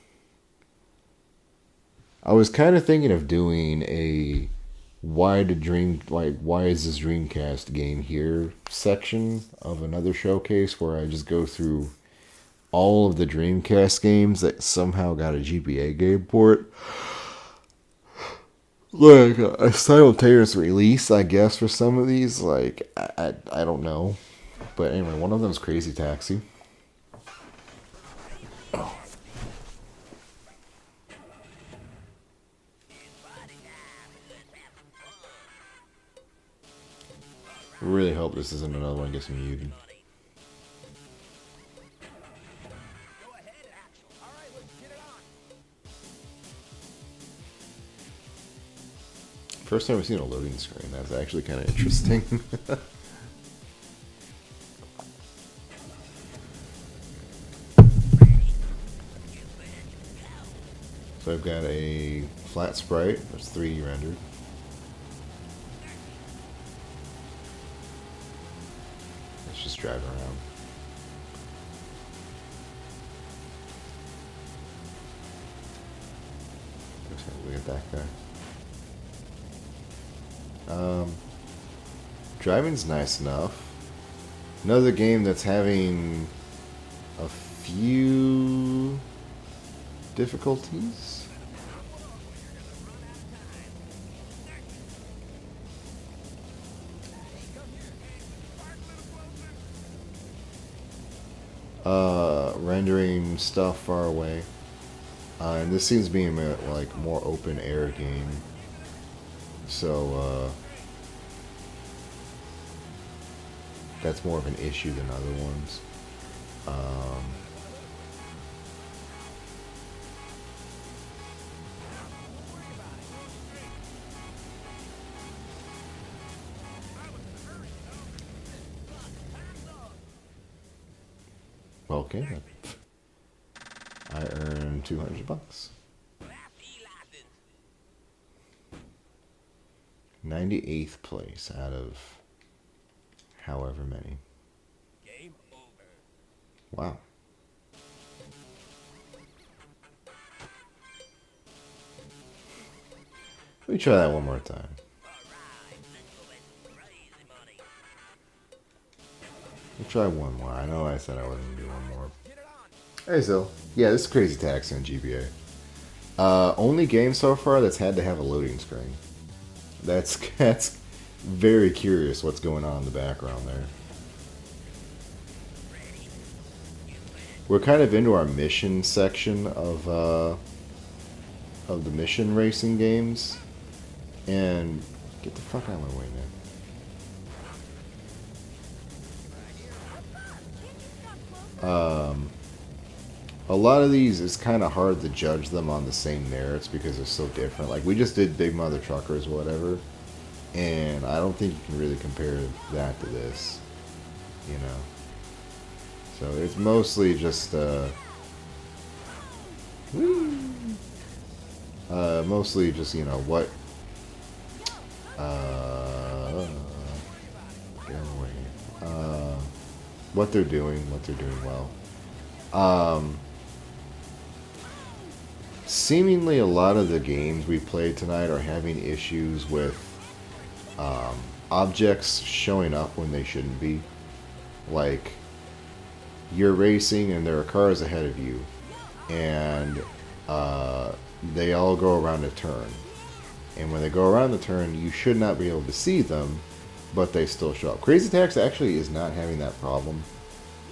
I was kind of thinking of doing a why is this Dreamcast game here section of another showcase where I just go through all of the Dreamcast games that somehow got a GBA game port. Like a simultaneous release, I guess, for some of these. Like I don't know, but anyway, one of them is Crazy Taxi. Oh. Really hope this isn't another one that gets muted. First time I've seen a loading screen. That's actually kind of interesting. So I've got a flat sprite. There's 3D rendered. Let's just drive around. Look at that guy. Driving's nice enough. Another game that's having a few difficulties. Rendering stuff far away. And this seems to be a like more open air game. So that's more of an issue than other ones. Okay, I earned $200. 98th place out of however many. Game over. Wow. Let me try that one more time. We'll try one more. I know I said I wasn't going to do one more. Hey, so, yeah, this is Crazy Taxi on GBA. Only game so far that's had to have a loading screen. That's very curious what's going on in the background there. We're kind of into our mission section of the mission racing games. And get the fuck out of my way, man. A lot of these, it's kind of hard to judge them on the same merits because they're so different. Like, we just did Big Mother Truckers, whatever, and I don't think you can really compare that to this. you know. So it's mostly just mostly just, you know, what get away. What what they're doing well. Seemingly a lot of the games we played tonight are having issues with objects showing up when they shouldn't be. Like, you're racing and there are cars ahead of you, and they all go around a turn. And when they go around the turn, you should not be able to see them, but they still show up. Crazy Taxi actually is not having that problem.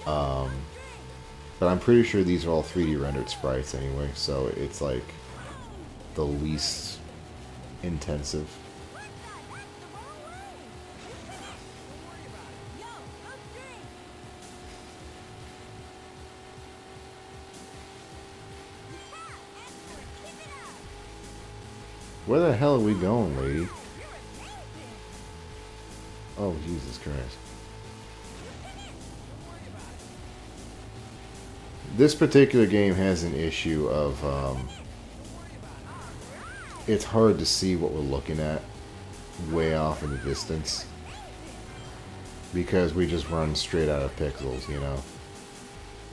But I'm pretty sure these are all 3D rendered sprites anyway, so it's like the least intensive. Where the hell are we going, lady? Oh, Jesus Christ. This particular game has an issue of it's hard to see what we're looking at way off in the distance because we just run straight out of pixels, you know.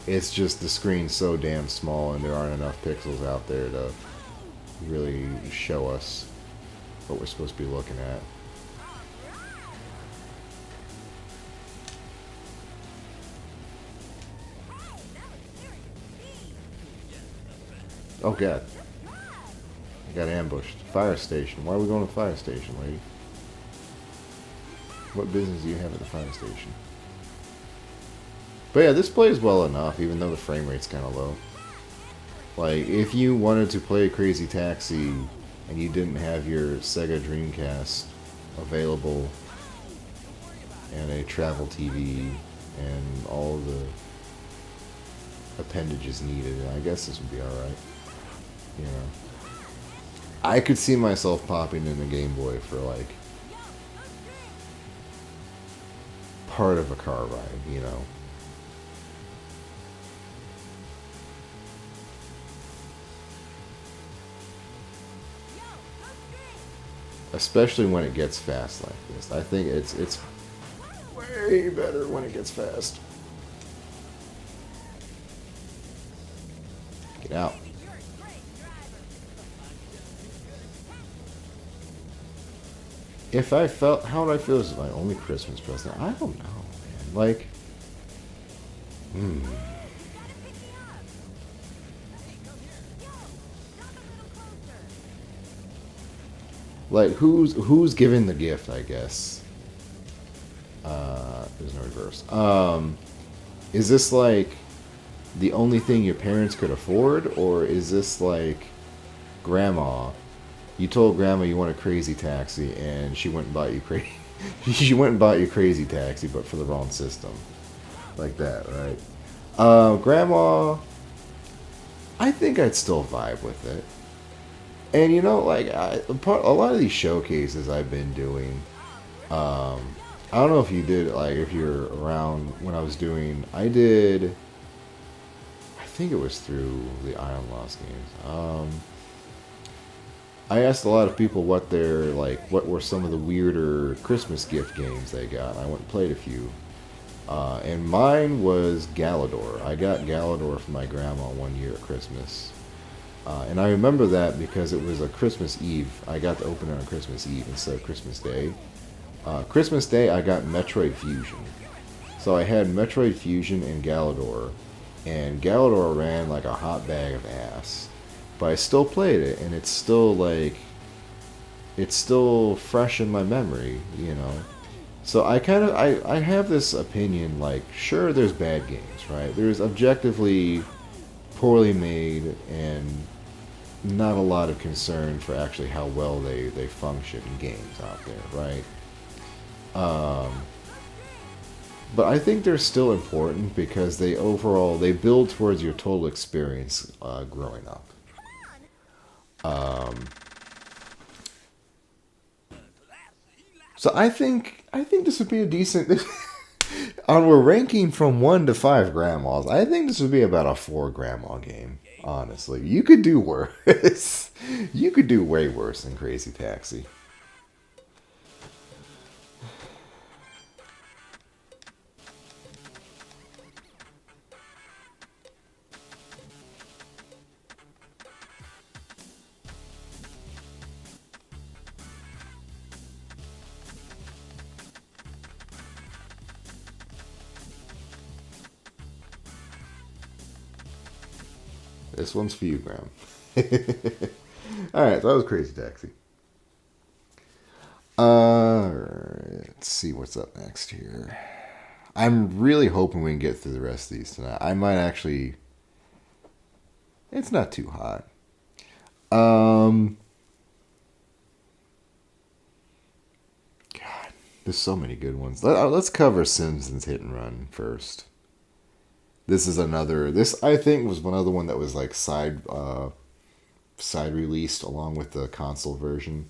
It's just the screen's so damn small and there aren't enough pixels out there to really show us what we're supposed to be looking at. Oh god. I got ambushed. Fire station. Why are we going to the fire station, lady? What business do you have at the fire station? But yeah, this plays well enough, even though the frame rate's kind of low. Like, if you wanted to play Crazy Taxi and you didn't have your Sega Dreamcast available and a travel TV and all the appendages needed, I guess this would be alright. You know, I could see myself popping in a Game Boy for like part of a car ride, you know. Especially when it gets fast like this. I think it's way better when it gets fast. Get out. If I felt, how would I feel this is my only Christmas present? I don't know, man. Like, like who's giving the gift? I guess. There's no reverse. Is this like the only thing your parents could afford, or is this like grandma? You told grandma you want a Crazy Taxi, and she went and bought you crazy. She went and bought you Crazy Taxi, but for the wrong system, like that, right? Grandma, I think I'd still vibe with it. And you know, like a lot of these showcases I've been doing. I don't know if you did, like, if you're around when I was doing. I did. I think it was through the Iron Lost games. I asked a lot of people what their, like, what were some of the weirder Christmas gift games they got. I went and played a few. And mine was Galador. I got Galador from my grandma one year at Christmas. And I remember that because it was a Christmas Eve. I got to open it on Christmas Eve instead of Christmas Day. Christmas Day, I got Metroid Fusion. So I had Metroid Fusion and Galador. And Galador ran like a hot bag of ass. But I still played it, and it's still like, it's still fresh in my memory, you know. So I kind of, I have this opinion, like, sure, there's bad games, right? There's objectively poorly made and not a lot of concern for actually how well they function in games out there, right? But I think they're still important because they overall, they build towards your total experience growing up. So I think this would be a decent. We're ranking from 1 to 5 grandmas. I think this would be about a 4 grandma game. Honestly, you could do worse. You could do way worse than Crazy Taxi. This one's for you, Graham. Alright, so that was Crazy Taxi. Let's see what's up next here. I'm really hoping we can get through the rest of these tonight. I might actually. It's not too hot. God, there's so many good ones. Let's cover Simpsons Hit and Run first. This is another. This I think was another one that was like side released along with the console version.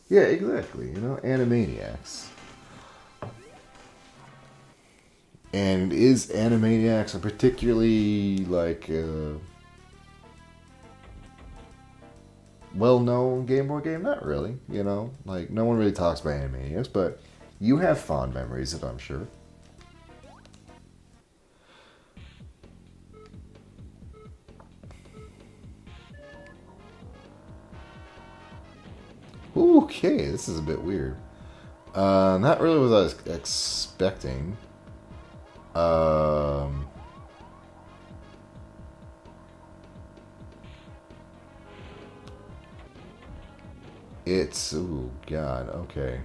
Yeah, exactly. You know, Animaniacs. And is Animaniacs a particularly like well-known Game Boy game? Not really. You know, like no one really talks about Animaniacs, but you have fond memories of it, I'm sure. Okay, this is a bit weird. Not really what I was expecting. Um, it's oh god, okay.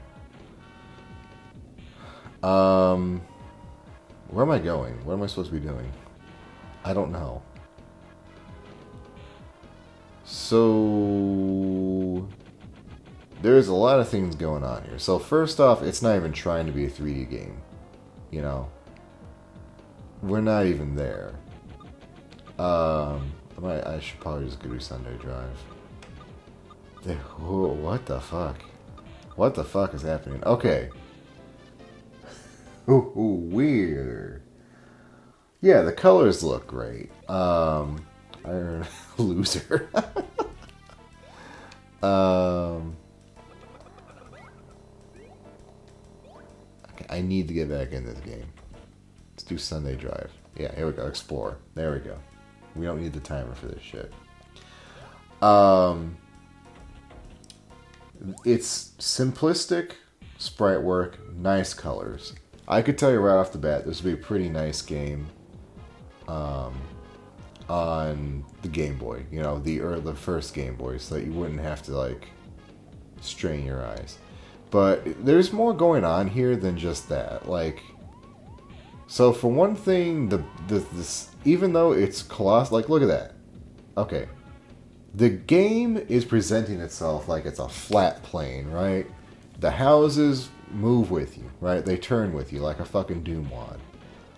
Um, where am I going? What am I supposed to be doing? I don't know. So there's a lot of things going on here. So first off, it's not even trying to be a 3D game. You know, we're not even there. I should probably just go do Sunday Drive. Whoa, what the fuck? What the fuck is happening? Okay. Ooh, weird. Yeah, the colors look great. I'm a loser. um, okay, I need to get back in this game. Let's do Sunday Drive. Yeah, here we go. Explore. There we go. We don't need the timer for this shit. It's simplistic sprite work, nice colors. I could tell you right off the bat, this would be a pretty nice game on the Game Boy. You know, the first Game Boy, so that you wouldn't have to like strain your eyes. But there's more going on here than just that. Like, so for one thing, this even though it's colossal, like look at that. Okay, the game is presenting itself like it's a flat plane, right? The houses move with you, right? They turn with you like a fucking Doom wad.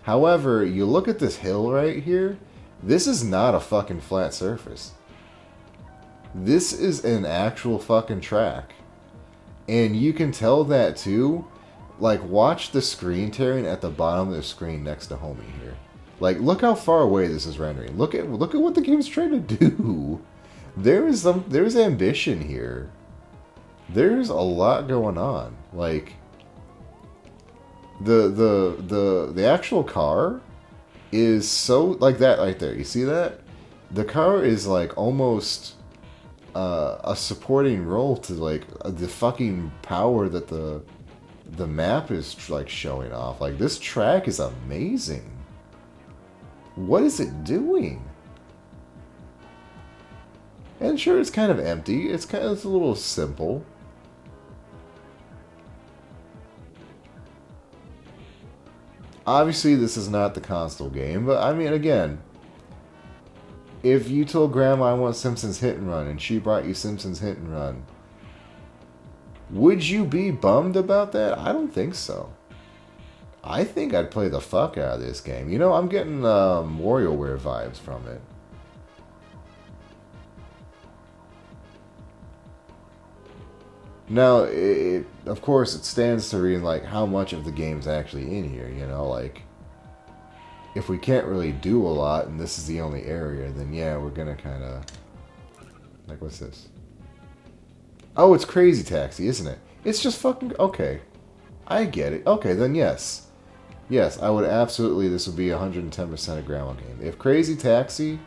However, you look at this hill right here, this is not a fucking flat surface. This is an actual fucking track. And you can tell that too. Like, watch the screen tearing at the bottom of the screen next to Homie here. Like, look how far away this is rendering. Look at what the game's trying to do. There's ambition here. There's a lot going on. Like the actual car is so like that right there. You see that? The car is like almost a supporting role to like the fucking power that the map is like showing off. Like this track is amazing. What is it doing? And sure, it's kind of empty. It's a little simple. Obviously, this is not the console game, but I mean, again, if you told Grandma I want Simpsons Hit and Run and she brought you Simpsons Hit and Run, would you be bummed about that? I don't think so. I think I'd play the fuck out of this game. You know, I'm getting WarioWare vibes from it. Now, of course, it stands to reason, like, how much of the game's actually in here, you know? Like, if we can't really do a lot and this is the only area, then yeah, we're gonna kind of... Like, what's this? Oh, it's Crazy Taxi, isn't it? It's just fucking... Okay. I get it. Okay, then yes. Yes, I would absolutely... This would be 110% a grandma game. If Crazy Taxi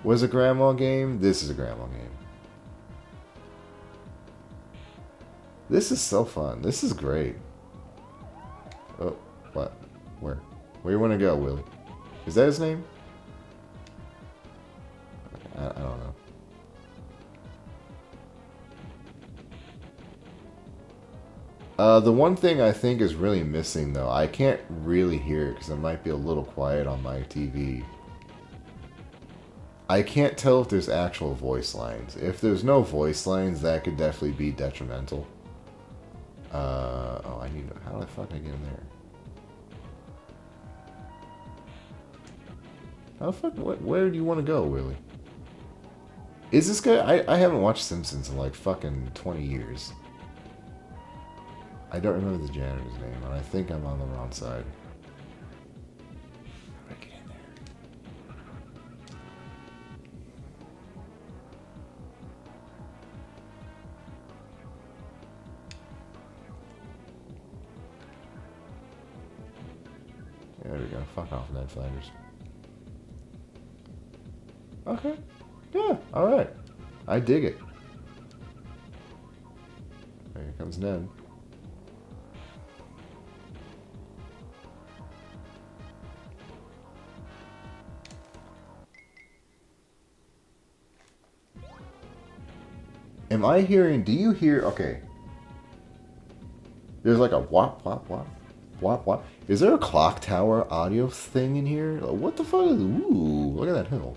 was a grandma game, this is a grandma game. This is so fun. This is great. Oh, what? Where? Where you want to go, Willie? Is that his name? I don't know. The one thing I think is really missing, though, I can't really hear it because it might be a little quiet on my TV. I can't tell if there's actual voice lines. If there's no voice lines, that could definitely be detrimental. Oh, I need to... How the fuck I get in there? How the fuck... Where do you want to go, Willie? Is this guy... I haven't watched Simpsons in like fucking 20 years. I don't remember the janitor's name, and I think I'm on the wrong side. How do I get in there? Yeah, there we go. Fuck off, Ned Flanders. Okay. Yeah, alright. I dig it. Here comes Ned. Am I hearing... Do you hear... Okay. There's like a whop, whop, whop. Whop, whop. Is there a clock tower audio thing in here? What the fuck is... Ooh, look at that hill.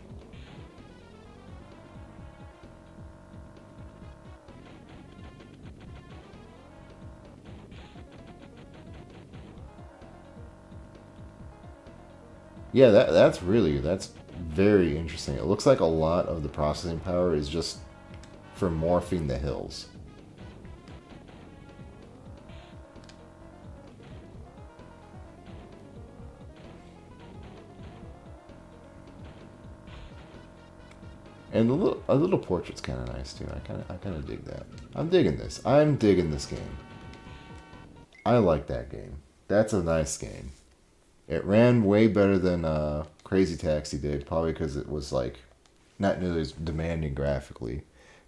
Yeah, that's very interesting. It looks like a lot of the processing power is just for morphing the hills. And a little portrait's kind of nice too. I kind of dig that. I'm digging this. I'm digging this game. I like that game. That's a nice game. It ran way better than Crazy Taxi did, probably because it was like not nearly as demanding graphically.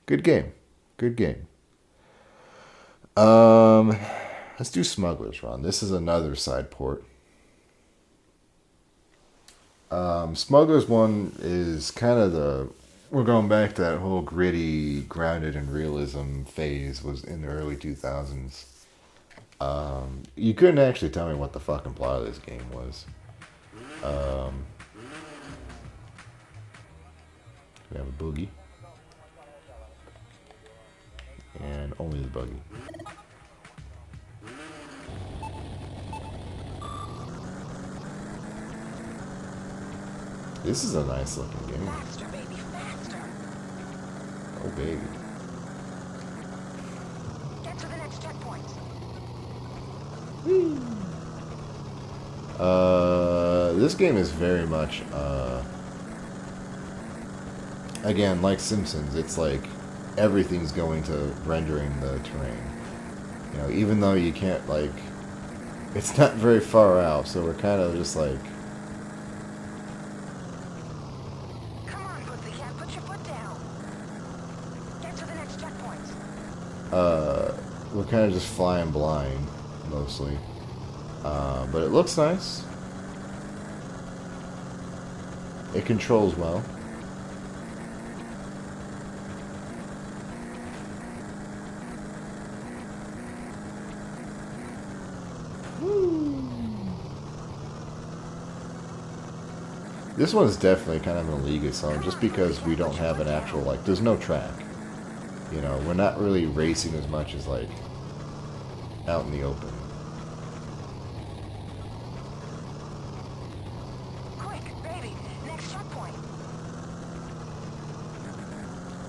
Good game. Good game. Let's do Smuggler's Run. This is another side port. Smuggler's One is kind of the... We're going back to that whole gritty, grounded in realism phase was in the early 2000s. You couldn't actually tell me what the fucking plot of this game was. We have a boogie. And only the buggy. This is a nice looking game. Faster, baby, faster. Oh, baby. Get to the next checkpoint. This game is very much, again, like Simpsons, it's like everything's going to rendering the terrain. You know, even though you can't, like, it's not very far out, so we're kind of just like... Come on, Pussycat, put your foot down. Get to the next checkpoint. We're kind of just flying blind, mostly. But it looks nice. It controls well. This one is definitely kind of in a league of its own, just because we don't have an actual, like, there's no track. You know, we're not really racing as much as, like, out in the open. Quick, baby, next checkpoint.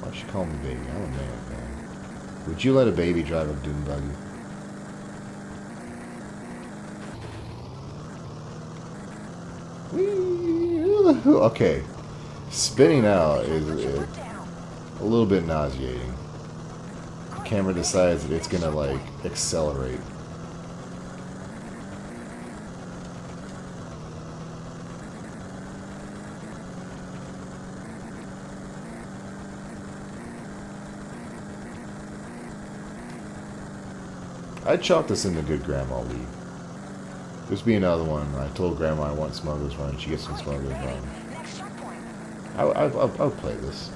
Why'd she call me baby? I'm a man, man. Would you let a baby drive a dune buggy? Whee! Okay. Spinning out is a little bit nauseating. The camera decides that it's gonna, like, accelerate. I'd chalk this in the good grandma league. This be another one. I told grandma I want Smuggler's Run. She gets some Smuggler's Run. I'll play this.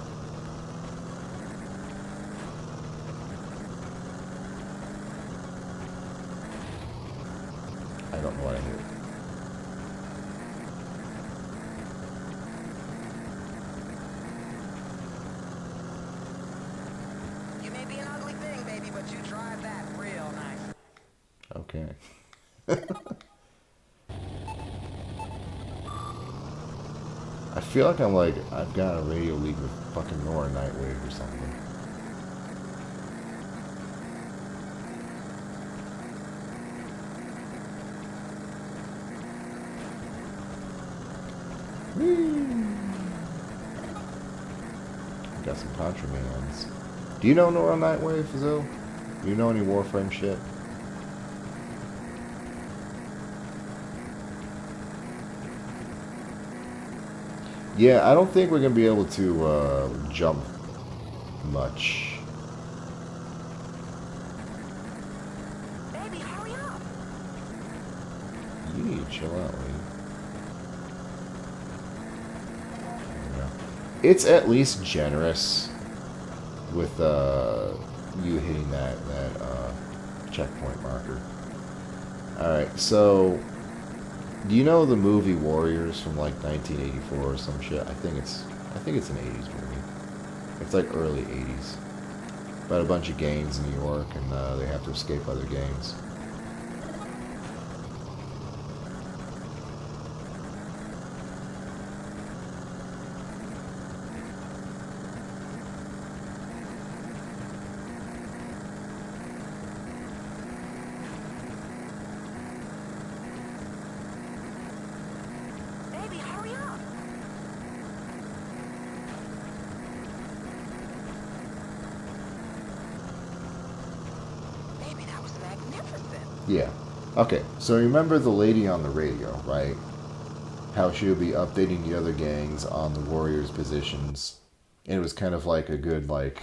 I don't know what I hear. You may be an ugly thing, baby, but you drive that real nice. Okay. I feel like I've got a radio league with fucking Nora Nightwave or something. Got some contrabands. Do you know Nora Nightwave, Zoe? Do you know any Warframe shit? Yeah, I don't think we're gonna be able to jump much. Baby, hurry up. You need to chill out, lady. Yeah. It's at least generous with you hitting that checkpoint marker. All right, so do you know the movie Warriors from like 1984 or some shit? I think it's an 80s movie. It's like early 80s. About a bunch of gangs in New York, and they have to escape other gangs. Baby, hurry up. Baby, that was magnificent. Yeah. Okay, so remember the lady on the radio, right? How she would be updating the other gangs on the Warriors' positions. And it was kind of like a good, like,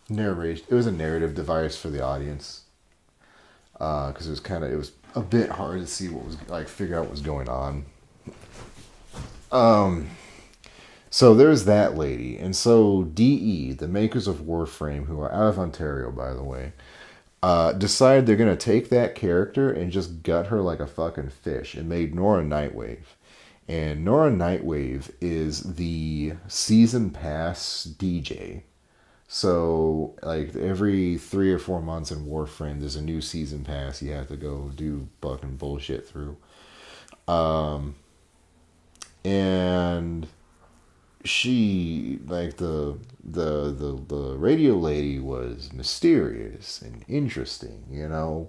narration. It was a narrative device for the audience. Because it was a bit hard to see what was, like, figure out what was going on. So there's that lady. And so DE, the makers of Warframe, who are out of Ontario, by the way, decided they're going to take that character and just gut her like a fucking fish and made Nora Nightwave. And Nora Nightwave is the season pass DJ. So, like, every 3 or 4 months in Warframe, there's a new season pass you have to go do fucking bullshit through. And she, like, the radio lady was mysterious and interesting, you know,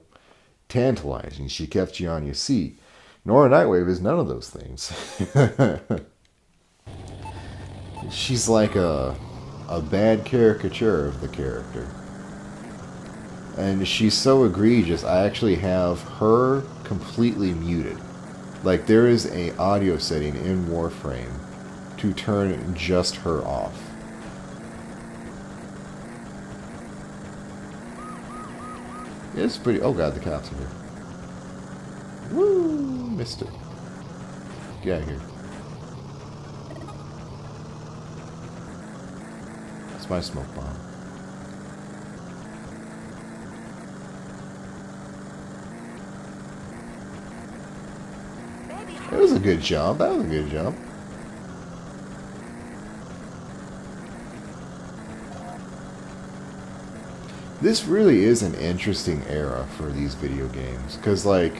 tantalizing. She kept you on your seat. Nora Nightwave is none of those things. She's like a bad caricature of the character. And she's so egregious, I actually have her completely muted. Like, there is a audio setting in Warframe to turn just her off. It's pretty... Oh god, the cops are here. Woo! Missed it. Get out of here. That's my smoke bomb. Baby, It hurry was a good jump. That was a good jump. This really is an interesting era for these video games. Because, like,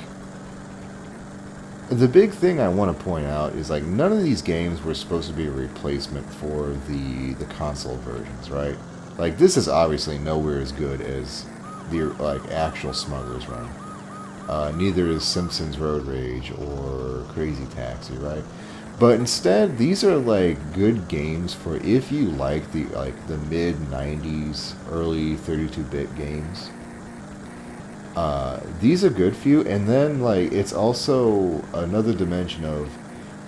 The big thing I want to point out is like none of these games were supposed to be a replacement for the console versions, right? Like this is obviously nowhere as good as the like actual Smuggler's Run. Neither is Simpsons Road Rage or Crazy Taxi, right? But instead, these are like good games for if you like the mid '90s, early 32-bit games. These are good for you, and then like it's also another dimension of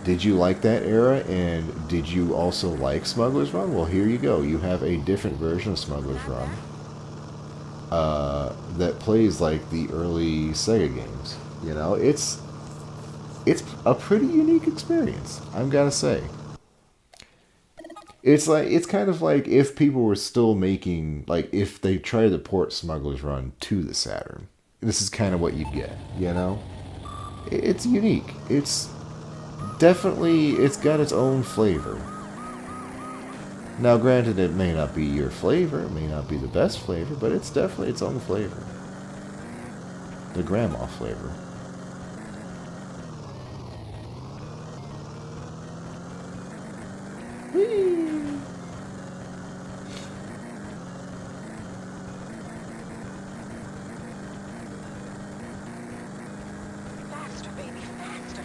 did you like that era and did you also like Smuggler's Run? Well, here you go. You have a different version of Smuggler's Run that plays like the early Sega games. You know, it's a pretty unique experience. I'm gotta say. It's kind of like if people were still making like if they tried to port Smuggler's Run to the Saturn. This is kind of what you get, you know? It's unique. It's got its own flavor. Now, granted, it may not be your flavor, it may not be the best flavor, but it's definitely its own flavor. The grandma flavor. Whee! Faster, baby, faster.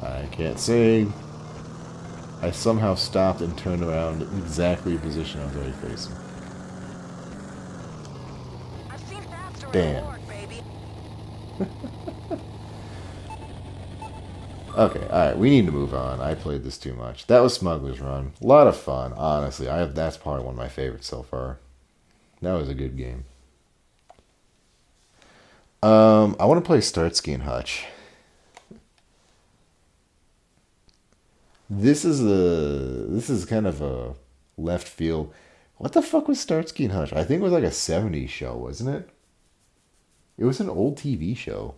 I can't say I somehow stopped and turned around exactly the position I was already facing. I've seen faster in the Damn. morgue, baby. Okay, alright, we need to move on. I played this too much. That was Smuggler's Run. A lot of fun, honestly. That's probably one of my favorites so far. That was a good game. I want to play Starsky and Hutch. This is kind of a left field. What the fuck was Starsky and Hutch? I think it was like a '70s show, wasn't it? It was an old TV show.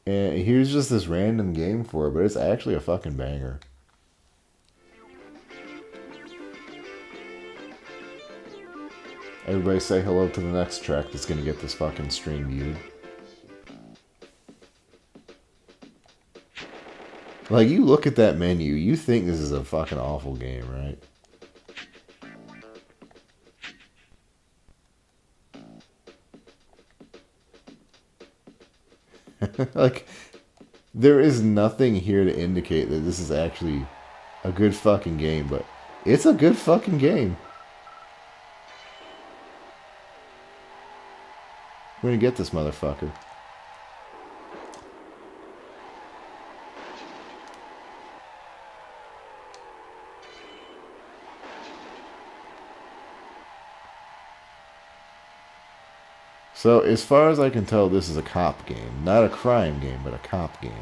And here's just this random game for it, but it's actually a fucking banger. Everybody say hello to the next track that's gonna get this fucking stream viewed. Like, you look at that menu, you think this is a fucking awful game, right? Like, there is nothing here to indicate that this is actually a good fucking game, but it's a good fucking game. We're gonna get this motherfucker. So, as far as I can tell, this is a cop game. Not a crime game, but a cop game.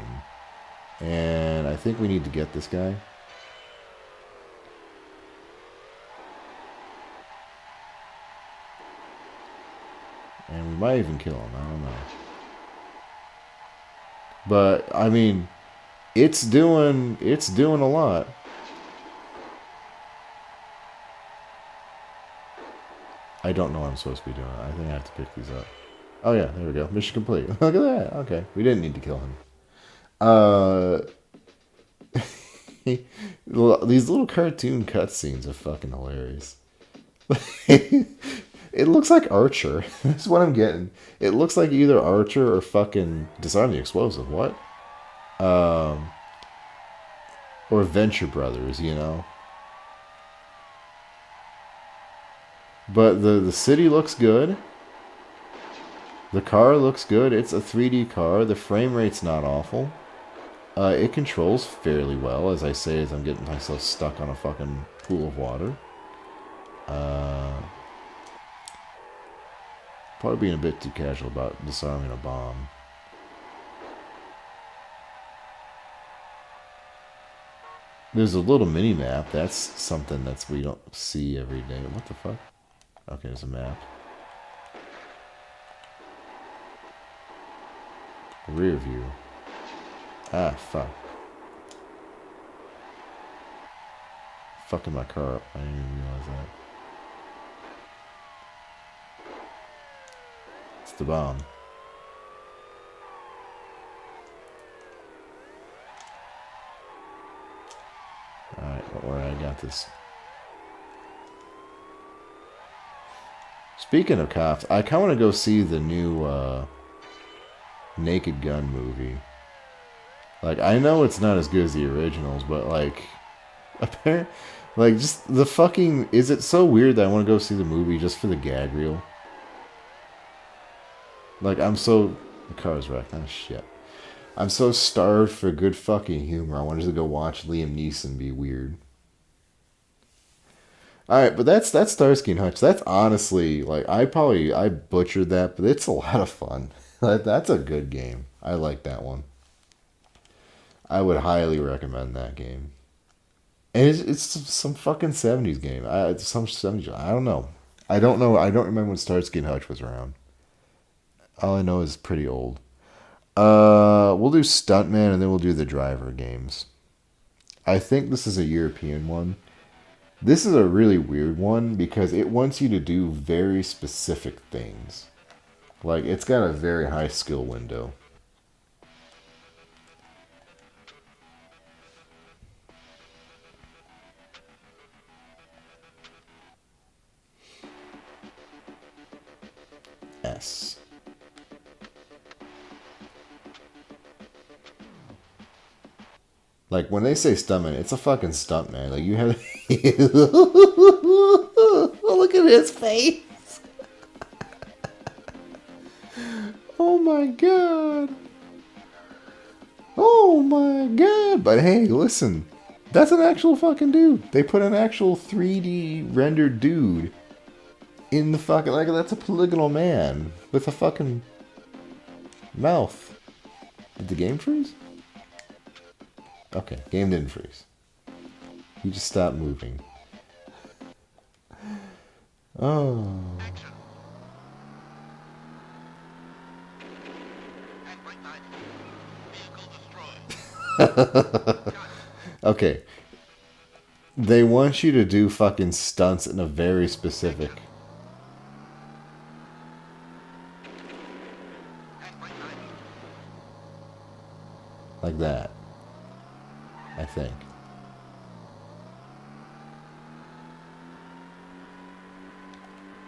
And I think we need to get this guy. And we might even kill him, I don't know. But, I mean, it's doing a lot. I don't know what I'm supposed to be doing. I think I have to pick these up. Oh yeah, there we go. Mission complete. Look at that. Okay, we didn't need to kill him. These little cartoon cutscenes are fucking hilarious. It looks like Archer. That's what I'm getting. It looks like either Archer or fucking Disarm the Explosive. What? Or Venture Brothers, you know? But the city looks good. The car looks good. It's a 3D car. The frame rate's not awful. It controls fairly well, as I say, as I'm getting myself stuck on a fucking pool of water. Probably being a bit too casual about disarming a bomb. There's a little mini map. That's something we don't see every day. What the fuck? Okay, there's a map. Rear view. Ah, fuck. fucking my car up. I didn't even realize that. It's the bomb. Alright, I got this. Speaking of cops, I kind of want to go see the new Naked Gun movie. Like, I know it's not as good as the originals, but like, apparently, like, just the fucking. Is it so weird that I want to go see the movie just for the gag reel? Like, I'm so. The car's wrecked. Oh, shit. I'm so starved for good fucking humor. I wanted to go watch Liam Neeson be weird. Alright, but that's Starsky and Hutch. That's honestly, like, I butchered that, but it's a lot of fun. That's a good game. I like that one. I would highly recommend that game. And it's some fucking 70s game. It's some 70s. I don't know. I don't know. I don't remember when Starsky and Hutch was around. All I know is pretty old. We'll do Stuntman and then we'll do the driver games. I think this is a European one. This is a really weird one because it wants you to do very specific things. Like, it's got a very high skill window. S. Like, when they say stuntman, it's a fucking stunt, man. Like, you have... Look at his face! Oh my god! Oh my god! But hey, listen. That's an actual fucking dude. They put an actual 3D rendered dude in the fucking... Like, that's a polygonal man with a fucking mouth. Did the game freeze? Okay, game didn't freeze. He just stopped moving. Oh. Okay. They want you to do fucking stunts in a very specific... Like that. I think.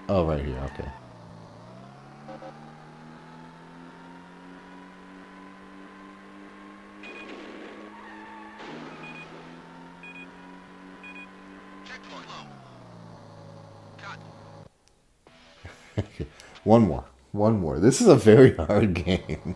Oh, right here, okay. One more. One more. This is a very hard game.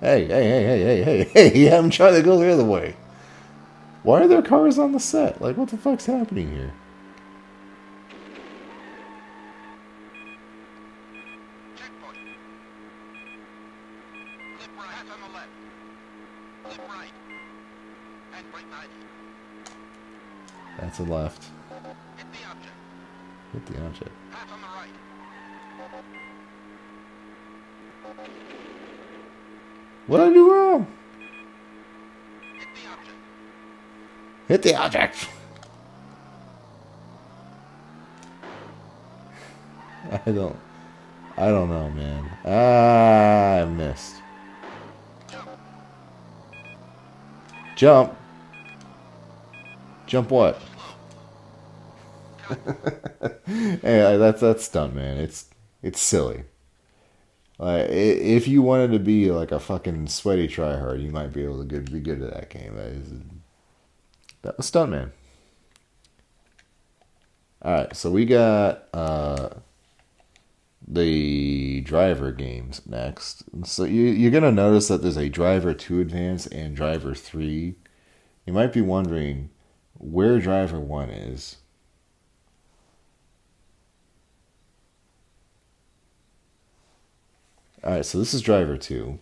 Hey, I'm trying to go the other way. Why are there cars on the set? Like, what the fuck's happening here? That's a left. Hit the object. What did I do wrong? Hit the object. I don't know, man. Ah, I missed. Jump. Jump what? Hey, that's stunt, man. It's silly. If you wanted to be like a fucking sweaty tryhard, you might be able to be good at that game. That was Stuntman. Alright, so we got the driver games next. So you're going to notice that there's a Driver 2 Advance and Driver 3. You might be wondering where Driver 1 is. Alright, so this is Driver 2.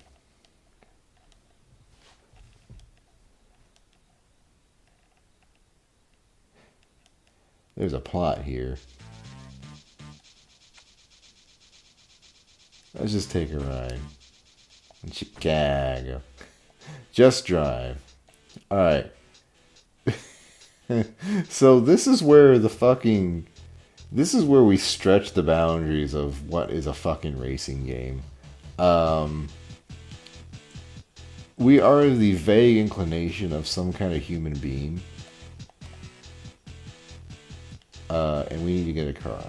There's a plot here. Let's just take a ride in Chicago. Just drive. All right. So this is where this is where we stretch the boundaries of what is a fucking racing game. We are the vague inclination of some kind of human being. And we need to get a car.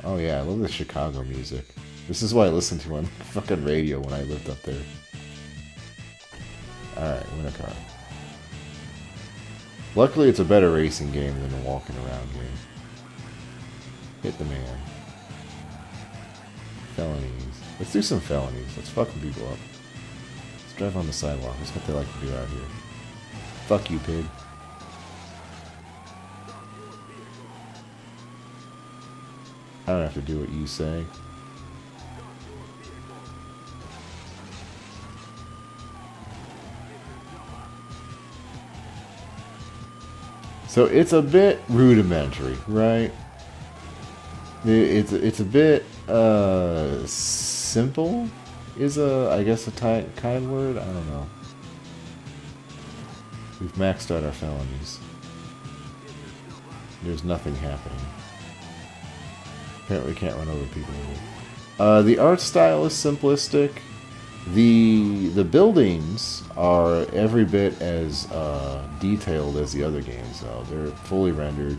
Oh yeah, I love the Chicago music. This is what I listened to on fucking radio when I lived up there. Alright, win a car. Luckily it's a better racing game than a walking around game. Hit the man. Felonies. Let's do some felonies. Let's fucking people up. Let's drive on the sidewalk. That's what they like to do out here. Fuck you, pig. I don't have to do what you say. So it's a bit rudimentary, right? It's a bit simple is I guess a kind word. I don't know. We've maxed out our felonies. There's nothing happening. Apparently, we can't run over people. The art style is simplistic. The buildings are every bit as detailed as the other games, though. They're fully rendered,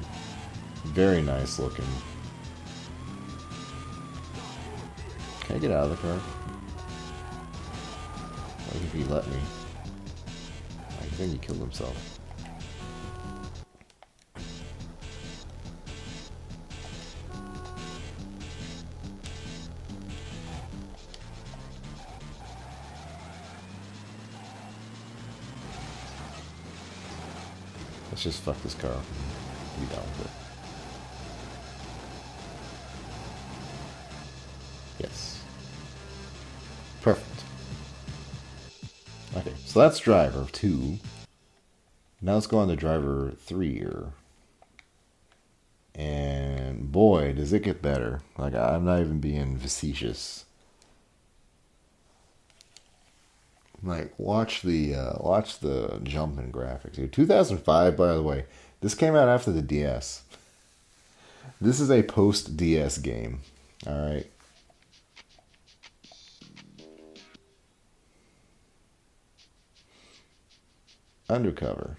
very nice looking. Can I get out of the car? Like if he let me. I think he killed himself. Let's just fuck this car up and be done with it. Yes. Perfect. Okay, so that's driver 2. Now let's go on to driver 3 here. And boy, does it get better. Like, I'm not even being facetious. Like, watch the jump in graphics here. 2005, by the way. This came out after the DS. This is a post-DS game. Alright. Undercover.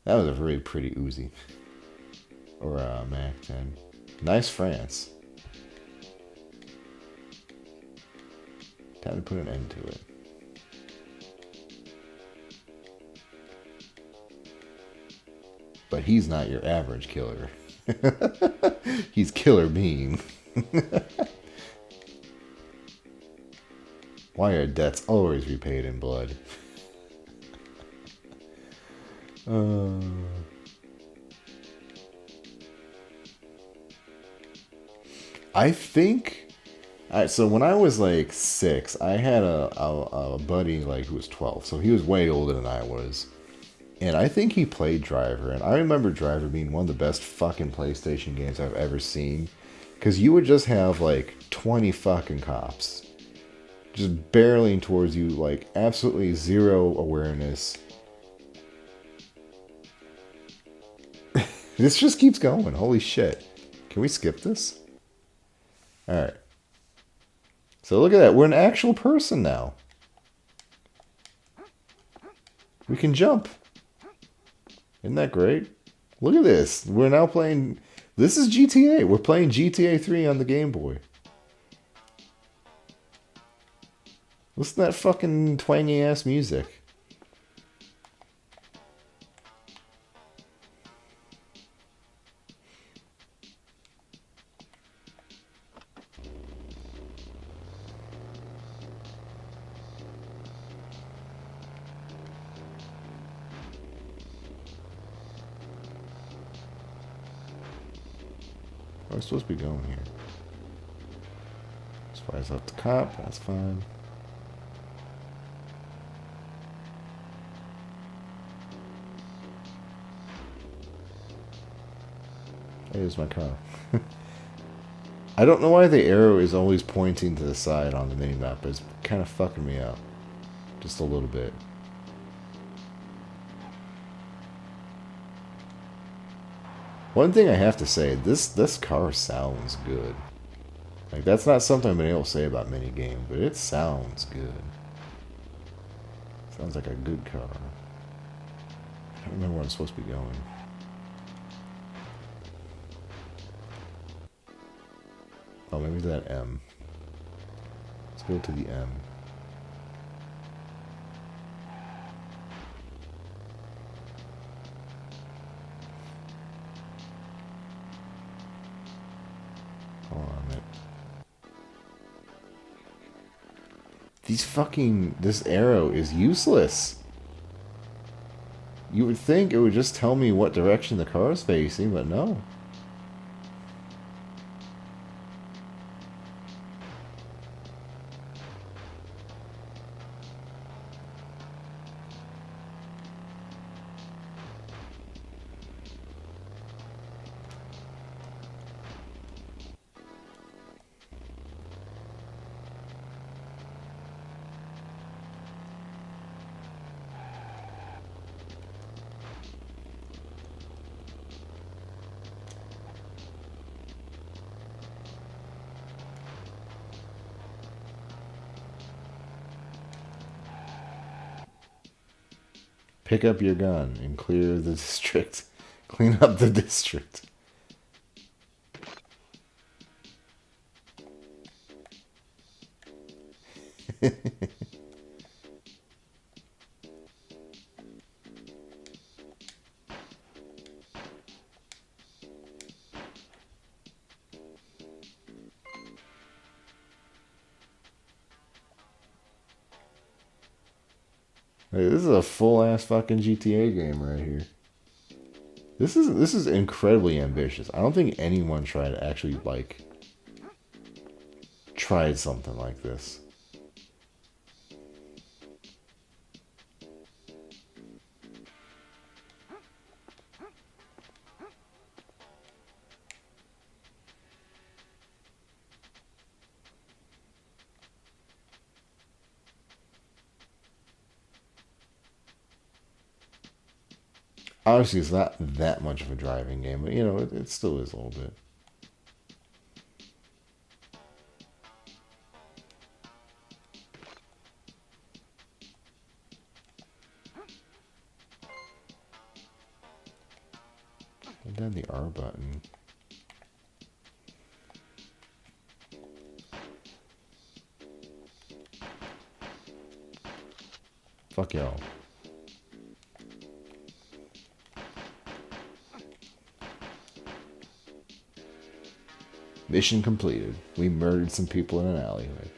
That was a very pretty Uzi. Or a Mac 10. Nice France. Time to put an end to it. But he's not your average killer. He's Killer Bean. Why are debts always repaid in blood? I think... Alright, so when I was like 6, I had a buddy like who was 12, so he was way older than I was. And I think he played Driver, and I remember Driver being one of the best fucking PlayStation games I've ever seen. Because you would just have like 20 fucking cops just barreling towards you, like absolutely zero awareness. This just keeps going, holy shit. Can we skip this? Alright. So look at that, we're an actual person now. We can jump. Isn't that great? Look at this. We're now playing... This is GTA. We're playing GTA 3 on the Game Boy. Listen to that fucking twangy-ass music. We're supposed to be going here. As far as up the cop, that's fine. Here's my car. I don't know why the arrow is always pointing to the side on the minimap, but it's kind of fucking me up. Just a little bit. One thing I have to say, this car sounds good. Like, that's not something I've been able to say about many games, but it sounds good. Sounds like a good car. I don't remember where I'm supposed to be going. Oh, maybe that M. Let's go to the M. Hold on a minute. This arrow is useless. You would think it would just tell me what direction the car is facing, but no. Pick up your gun and clear the district. Clean up the district. Hey, this is a full ass fucking GTA game right here. This is incredibly ambitious. I don't think anyone tried something like this. Obviously, it's not that much of a driving game, but you know, it still is a little bit. And then the R button. Fuck y'all. Mission completed. We murdered some people in an alleyway.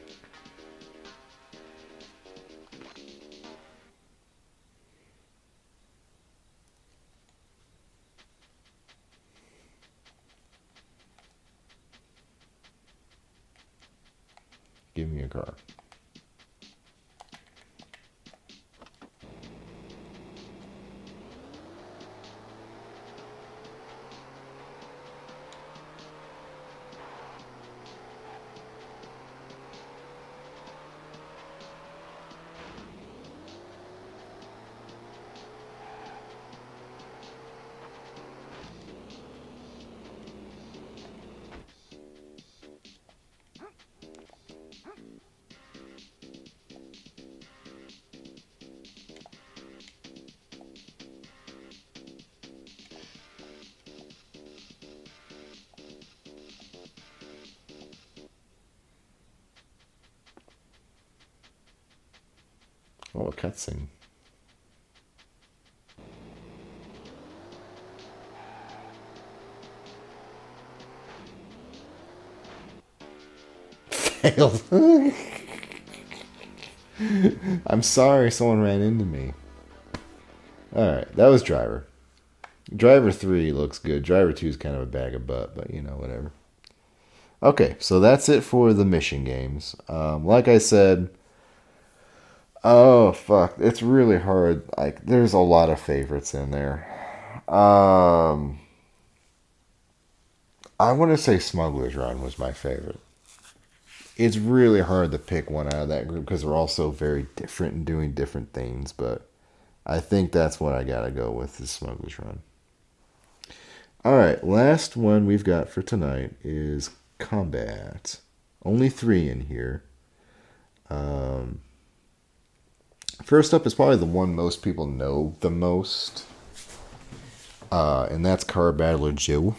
Give me a car. Oh, a cutscene. Failed. I'm sorry someone ran into me. Alright, that was Driver. Driver 3 looks good. Driver 2 is kind of a bag of butt, but you know, whatever. Okay, so that's it for the mission games. Like I said, oh fuck, it's really hard. Like, there's a lot of favorites in there. I want to say Smuggler's Run was my favorite. It's really hard to pick one out of that group because they're all so very different and doing different things, but I think that's what I gotta go with is Smuggler's Run. All right, last one we've got for tonight is Combat. Only 3 in here. First up is probably the one most people know the most, and that's Car Battler Joe.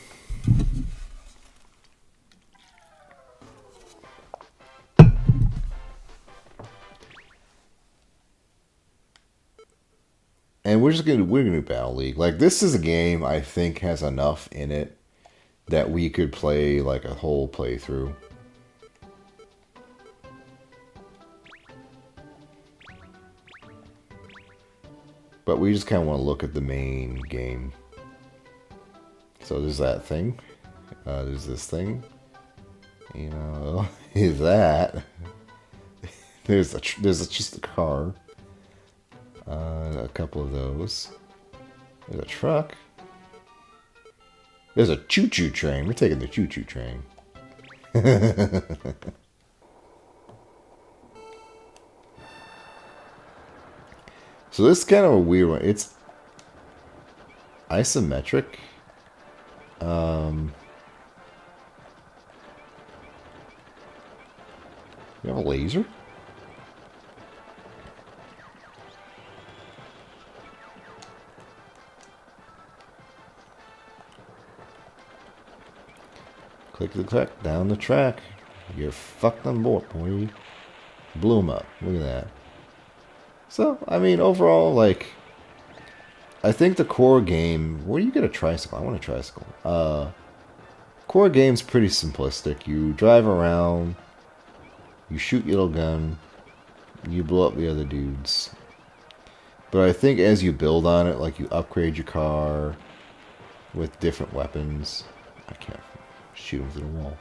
And we're gonna do Battle League. Like this is a game I think has enough in it that we could play like a whole playthrough. But we just kind of want to look at the main game. So there's that thing. There's this thing. You know, is that? There's just a car. A couple of those. There's a truck. There's a choo-choo train. We're taking the choo-choo train. So this is kind of a weird one. It's isometric. You have a laser? Click the track, down the track. You're fucked on board, boy. Blew him up. Look at that. So, I mean, overall, like, I think the core game... Where do you get a tricycle? I want a tricycle. Core game's pretty simplistic. You drive around, you shoot your little gun, you blow up the other dudes. But I think as you build on it, like, you upgrade your car with different weapons. I can't shoot them through the wall.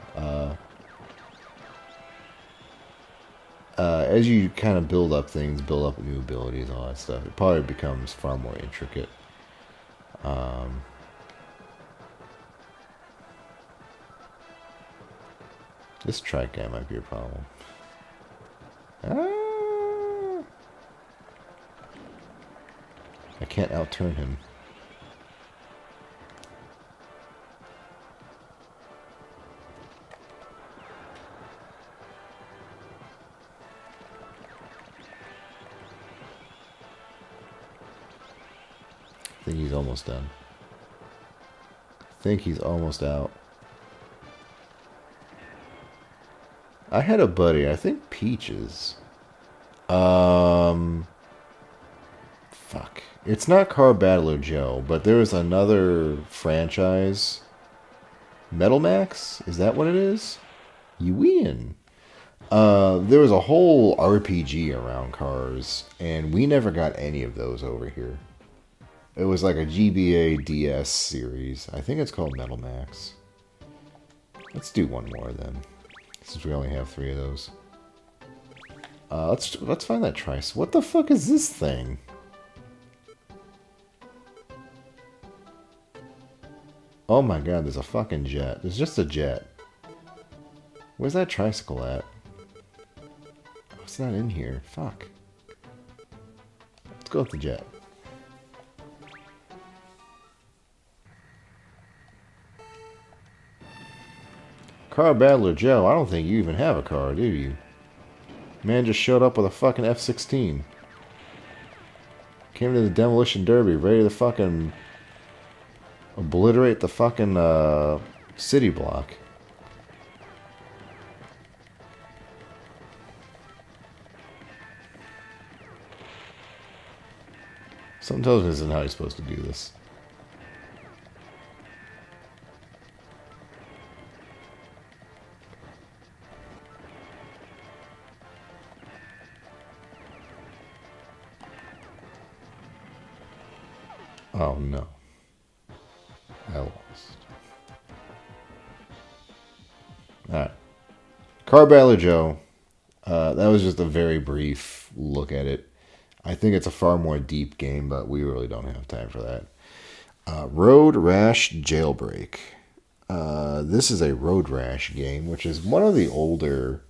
As you kind of build up things, build up new abilities, all that stuff, it probably becomes far more intricate. This track guy might be a problem. I can't outturn him. I think he's almost done. I think he's almost out. I had a buddy, I think Peaches. Fuck. It's not Car Battler Joe, but there was another franchise. Metal Max? Is that what it is? You win. There was a whole RPG around cars, and we never got any of those over here. It was like a GBA DS series. I think it's called Metal Max. Let's do one more then, since we only have 3 of those. Let's find that trice. What the fuck is this thing? Oh my god, there's a fucking jet. There's just a jet. Where's that tricycle at? Oh, it's not in here. Fuck. Let's go with the jet. Car Battler Joe, I don't think you even have a car, do you? Man just showed up with a fucking F-16. Came to the Demolition Derby, ready to fucking obliterate the fucking city block. Something tells me this isn't how you're supposed to do this. Oh no. I lost. Alright. Car Battler Joe. That was just a very brief look at it. I think it's a far more deep game, but we really don't have time for that. Road Rash Jailbreak. This is a Road Rash game, which is one of the older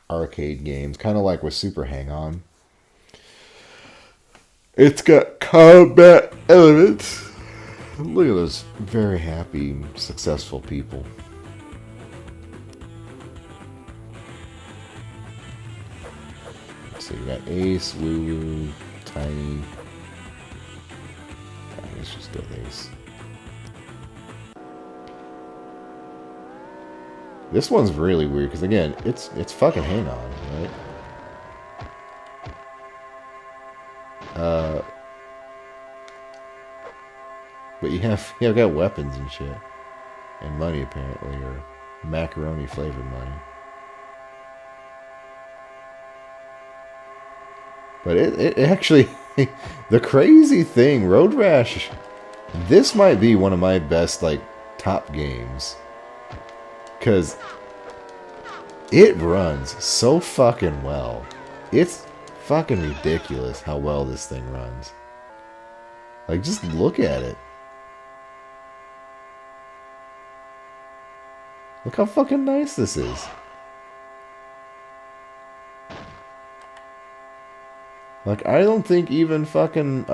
arcade games, kind of like with Super Hang-On. It's got combat elements. Look at those very happy, successful people. So you got Ace, Lulu, Tiny. Let's just go Ace. This one's really weird because again, it's fucking Hang On, right? But you got weapons and shit, and money apparently, or macaroni flavored money. But it actually, the crazy thing, Road Rash, this might be one of my best like top games. Because it runs so fucking well. It's fucking ridiculous how well this thing runs. Like, just look at it. Look how fucking nice this is. Like, I don't think even fucking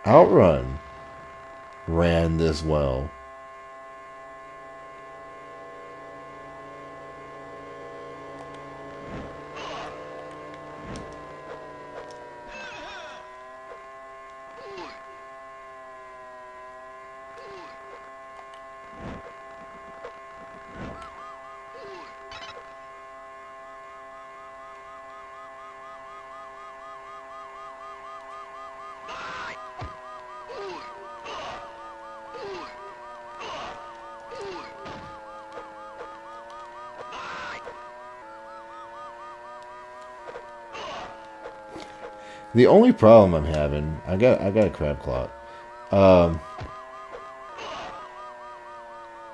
Outrun ran this well. The only problem I'm having, I got a crab claw.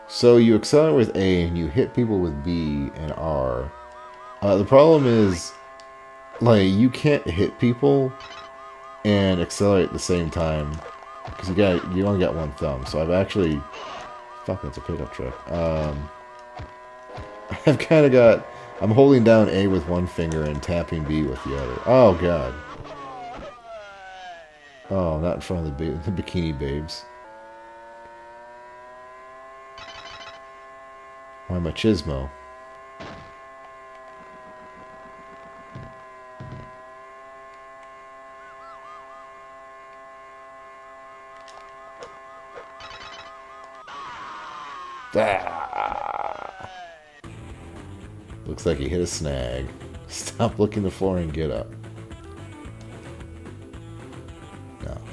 So you accelerate with A and you hit people with B and R. The problem is, like, you can't hit people and accelerate at the same time because you only got one thumb. So I've actually, fuck, that's a pickup truck. I've kind of got, I'm holding down A with one finger and tapping B with the other. Oh god. Oh, not in front of the bikini babes. Why machismo? Ah. Looks like he hit a snag. Stop looking the floor and get up.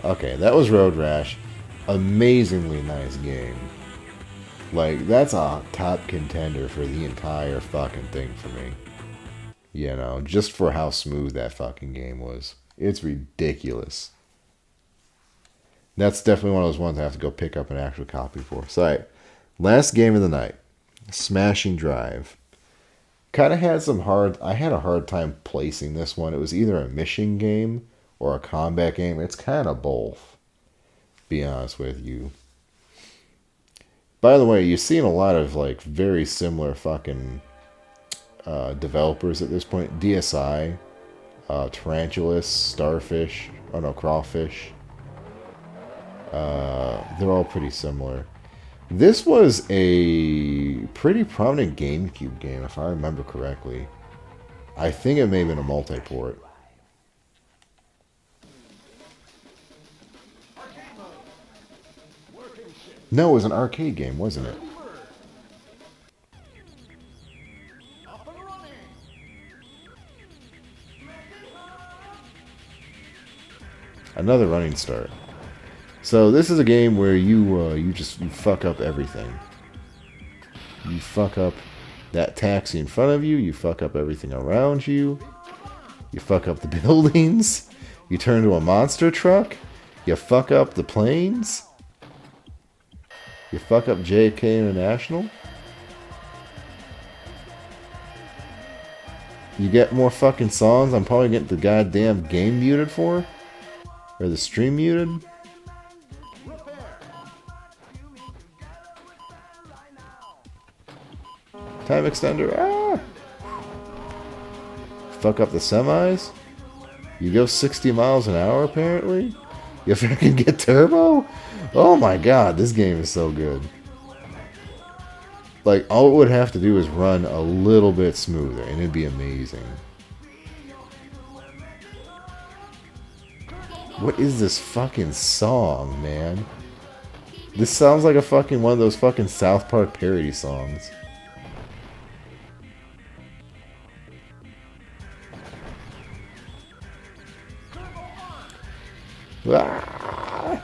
Okay, that was Road Rash. Amazingly nice game. Like, that's a top contender for the entire fucking thing for me. You know, just for how smooth that fucking game was. It's ridiculous. That's definitely one of those ones I have to go pick up an actual copy for. So, alright, last game of the night. Smashing Drive. Kind of had I had a hard time placing this one. It was either a mission game or a combat game. It's kind of both, be honest with you. By the way, you've seen a lot of like very similar fucking developers at this point. DSI, Tarantulas, Starfish, oh no, Crawfish. They're all pretty similar. This was a pretty prominent GameCube game, if I remember correctly. I think it may have been a multi-port. No, it was an arcade game, wasn't it? Another running start. So this is a game where you fuck up everything. You fuck up that taxi in front of you. You fuck up everything around you. You fuck up the buildings. You turn into a monster truck. You fuck up the planes. You fuck up JFK International. You get more fucking songs I'm probably getting the goddamn game muted for. Or the stream muted. Time extender. Ah! Fuck up the semis? You go 60 miles an hour, apparently? You fucking get turbo? Oh my god, this game is so good. Like, all it would have to do is run a little bit smoother, and it'd be amazing. What is this fucking song, man? This sounds like a fucking one of those fucking South Park parody songs. Ah!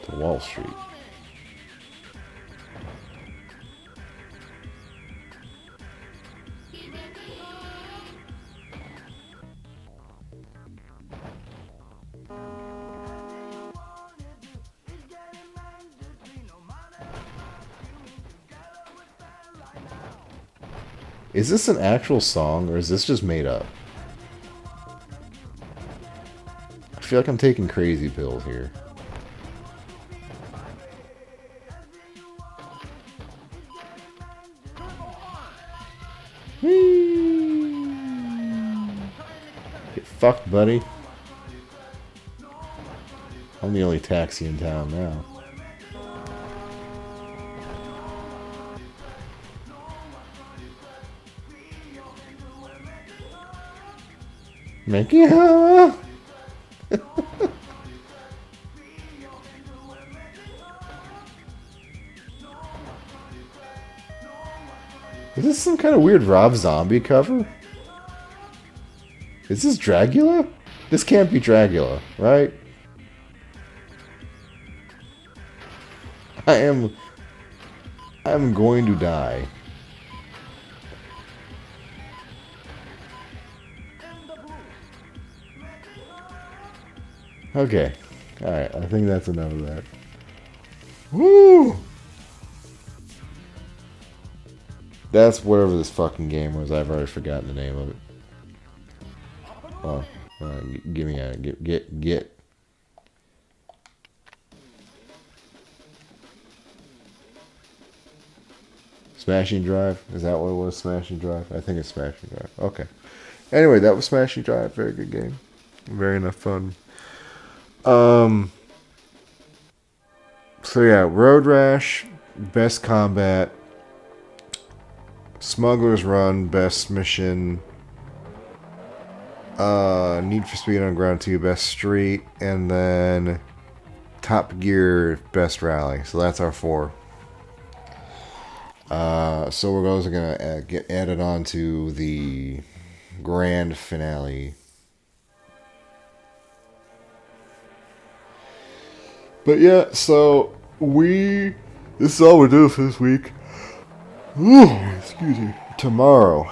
To Wall Street. Is this an actual song, or is this just made up? I feel like I'm taking crazy pills here. Get fucked, buddy. I'm the only taxi in town now. Mickey, huh? Is this some kind of weird Rob Zombie cover? Is this Dracula? This can't be Dracula, right? I'm going to die. Okay. Alright, I think that's enough of that. Woo! That's whatever this fucking game was. I've already forgotten the name of it. Oh, give me a get. Smashing Drive? Is that what it was? Smashing Drive? I think it's Smashing Drive. Okay. Anyway, that was Smashing Drive. Very good game. Very enough fun. So yeah, Road Rash, best combat. Smuggler's Run, best mission. Need for Speed Underground 2, best street, and then Top Gear, best rally. So that's our 4. So we're also gonna get added on to the grand finale. But yeah, so this is all we're doing for this week. Ooh, excuse me. Tomorrow,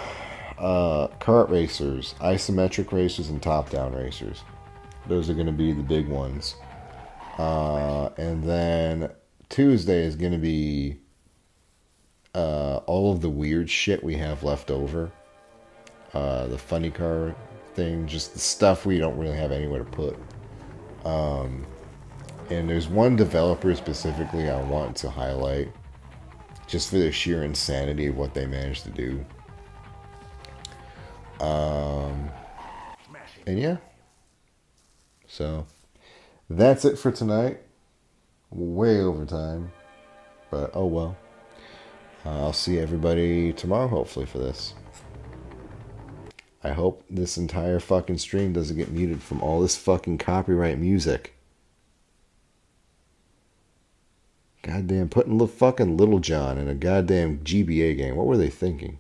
kart racers, isometric racers, and top-down racers. Those are going to be the big ones. And then Tuesday is going to be all of the weird shit we have left over. The funny car thing, just the stuff we don't really have anywhere to put. And there's one developer specifically I want to highlight, just for the sheer insanity of what they managed to do. And yeah. So, that's it for tonight. Way over time. But, oh well. I'll see everybody tomorrow, hopefully, for this. I hope this entire fucking stream doesn't get muted from all this fucking copyright music. Goddamn, putting fucking Little John in a goddamn GBA game. What were they thinking?